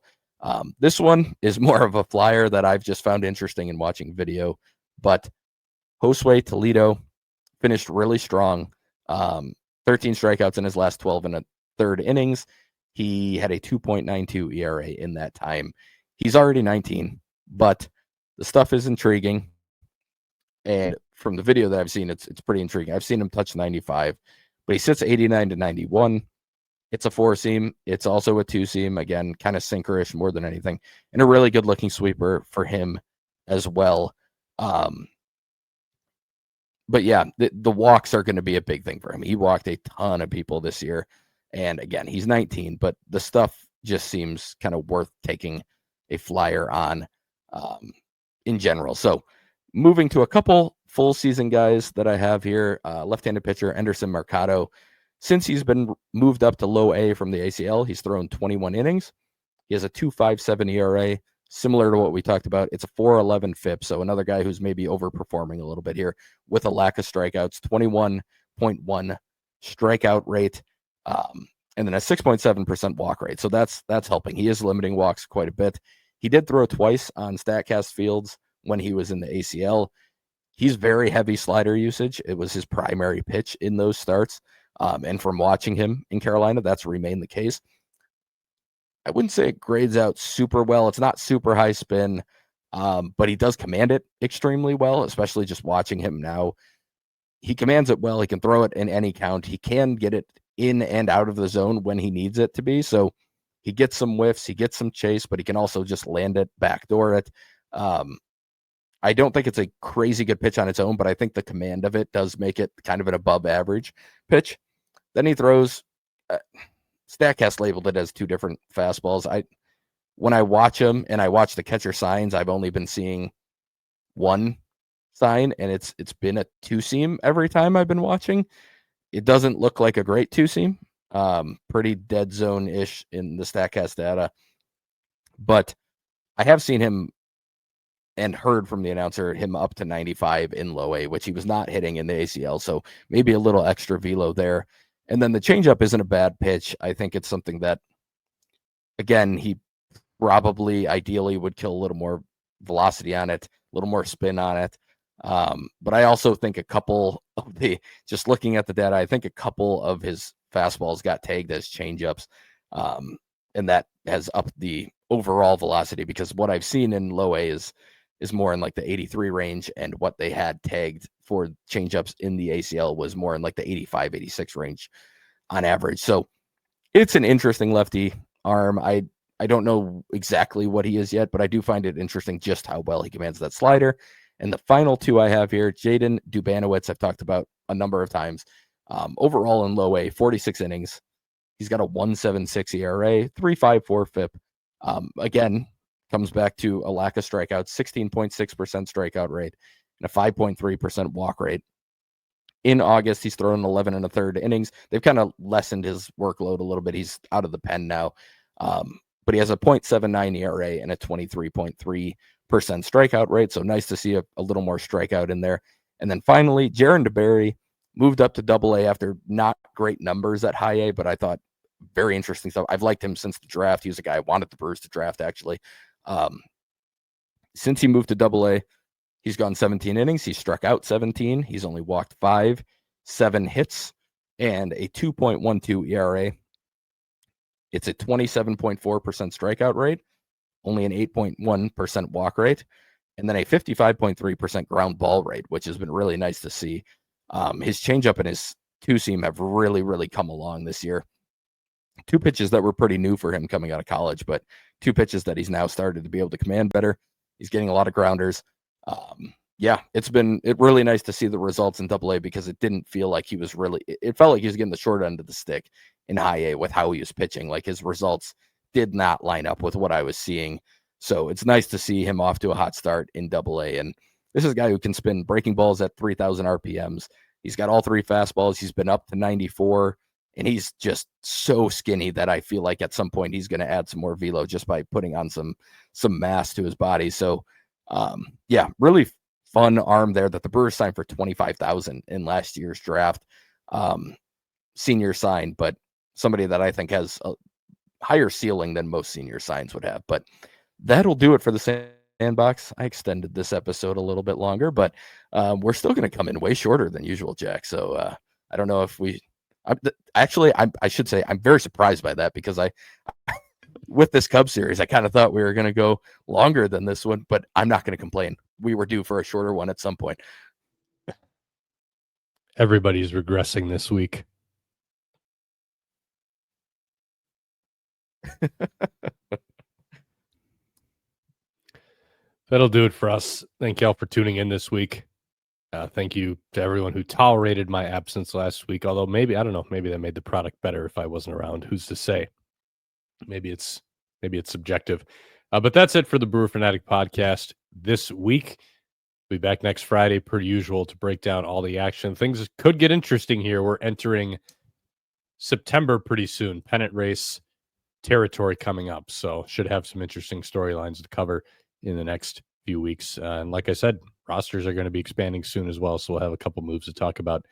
[SPEAKER 2] This one is more of a flyer that I've just found interesting in watching video, but Josue Toledo finished really strong. 13 strikeouts in his last 12 and a third innings. He had a 2.92 ERA in that time. He's already 19, but the stuff is intriguing. And from the video that I've seen, it's pretty intriguing. I've seen him touch 95, but he sits 89 to 91. It's a 4-seam. It's also a 2-seam. Again, kind of sinkerish more than anything. And a really good looking sweeper for him as well. But yeah, the walks are going to be a big thing for him. He walked a ton of people this year. And again, he's 19, but the stuff just seems kind of worth taking a flyer on in general. So moving to a couple full season guys that I have here, left-handed pitcher Anderson Mercado. Since he's been moved up to low A from the ACL, he's thrown 21 innings. He has a 2.57 ERA. Similar to what we talked about, it's a 4.11 FIP, so another guy who's maybe overperforming a little bit here with a lack of strikeouts, 21.1 strikeout rate, and then a 6.7% walk rate. So that's helping. He is limiting walks quite a bit. He did throw twice on StatCast fields when he was in the ACL. He's very heavy slider usage. It was his primary pitch in those starts, and from watching him in Carolina, that's remained the case. I wouldn't say it grades out super well. It's not super high spin, but he does command it extremely well, especially just watching him now. He commands it well. He can throw it in any count. He can get it in and out of the zone when he needs it to be. So he gets some whiffs, he gets some chase, but he can also just land it, backdoor it. I don't think it's a crazy good pitch on its own, but I think the command of it does make it kind of an above average pitch. Then he throws... StatCast labeled it as 2 different fastballs. When I watch him and I watch the catcher signs, I've only been seeing one sign, and it's been a 2-seam every time I've been watching. It doesn't look like a great 2-seam. Pretty dead zone-ish in the StatCast data. But I have seen him and heard from the announcer him up to 95 in low A, which he was not hitting in the ACL. So maybe a little extra velo there. And then the changeup isn't a bad pitch. I think it's something that, again, he probably ideally would kill a little more velocity on it, a little more spin on it. But I also think a couple of just looking at the data, I think a couple of his fastballs got tagged as changeups. And that has upped the overall velocity, because what I've seen in low A is more in like the 83 range, and what they had tagged for changeups in the ACL was more in like the 85, 86 range on average. So it's an interesting lefty arm. I don't know exactly what he is yet, but I do find it interesting just how well he commands that slider. And the final 2 I have here, Jaden Dubanowitz, I've talked about a number of times. Overall in low A, 46 innings. He's got a 1.76 ERA, 3.54 FIP. Again, comes back to a lack of strikeouts, 16.6% strikeout rate, and a 5.3% walk rate. In August, he's thrown 11 and a third innings. They've kind of lessened his workload a little bit. He's out of the pen now. But he has a 0.79 ERA and a 23.3% strikeout rate. So nice to see a little more strikeout in there. And then finally, Jaron DeBerry moved up to Double A after not great numbers at high A, but I thought very interesting stuff. I've liked him since the draft. He was a guy I wanted the Brewers to draft, actually. Since he moved to Double A, he's gone 17 innings. He struck out 17. He's only walked 5, 7 hits, and a 2.12 ERA. It's a 27.4% strikeout rate, only an 8.1% walk rate, and then a 55.3% ground ball rate, which has been really nice to see. His changeup and his two-seam have really, really come along this year. 2 pitches that were pretty new for him coming out of college, but 2 pitches that he's now started to be able to command better. He's getting a lot of grounders. It's been really nice to see the results in Double A, because it didn't feel like it felt like he was getting the short end of the stick in high A with how he was pitching. Like, his results did not line up with what I was seeing. So it's nice to see him off to a hot start in Double A. And this is a guy who can spin breaking balls at 3,000 RPMs. He's got all 3 fastballs. He's been up to 94, and he's just so skinny that I feel like at some point he's going to add some more velo just by putting on some mass to his body. So, really fun arm there that the Brewers signed for $25,000 in last year's draft. Senior sign, but somebody that I think has a higher ceiling than most senior signs would have. But that'll do it for the Sandbox. I extended this episode a little bit longer, but we're still going to come in way shorter than usual, Jack. So I don't know if I should say I'm very surprised by that, because with this Cubs series, I kind of thought we were going to go longer than this one, but I'm not going to complain. We were due for a shorter one at some point.
[SPEAKER 1] Everybody's regressing this week. That'll do it for us. Thank y'all for tuning in this week. Thank you to everyone who tolerated my absence last week. Although maybe that made the product better if I wasn't around. Who's to say? Maybe it's subjective. But that's it for the Brewer Fanatic podcast this week. We'll be back next Friday, per usual, to break down all the action. Things could get interesting here. We're entering September pretty soon. Pennant race territory coming up. So should have some interesting storylines to cover in the next few weeks. And like I said, rosters are going to be expanding soon as well. So we'll have a couple moves to talk about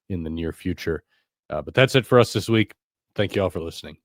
[SPEAKER 1] in the near future. But that's it for us this week. Thank you all for listening.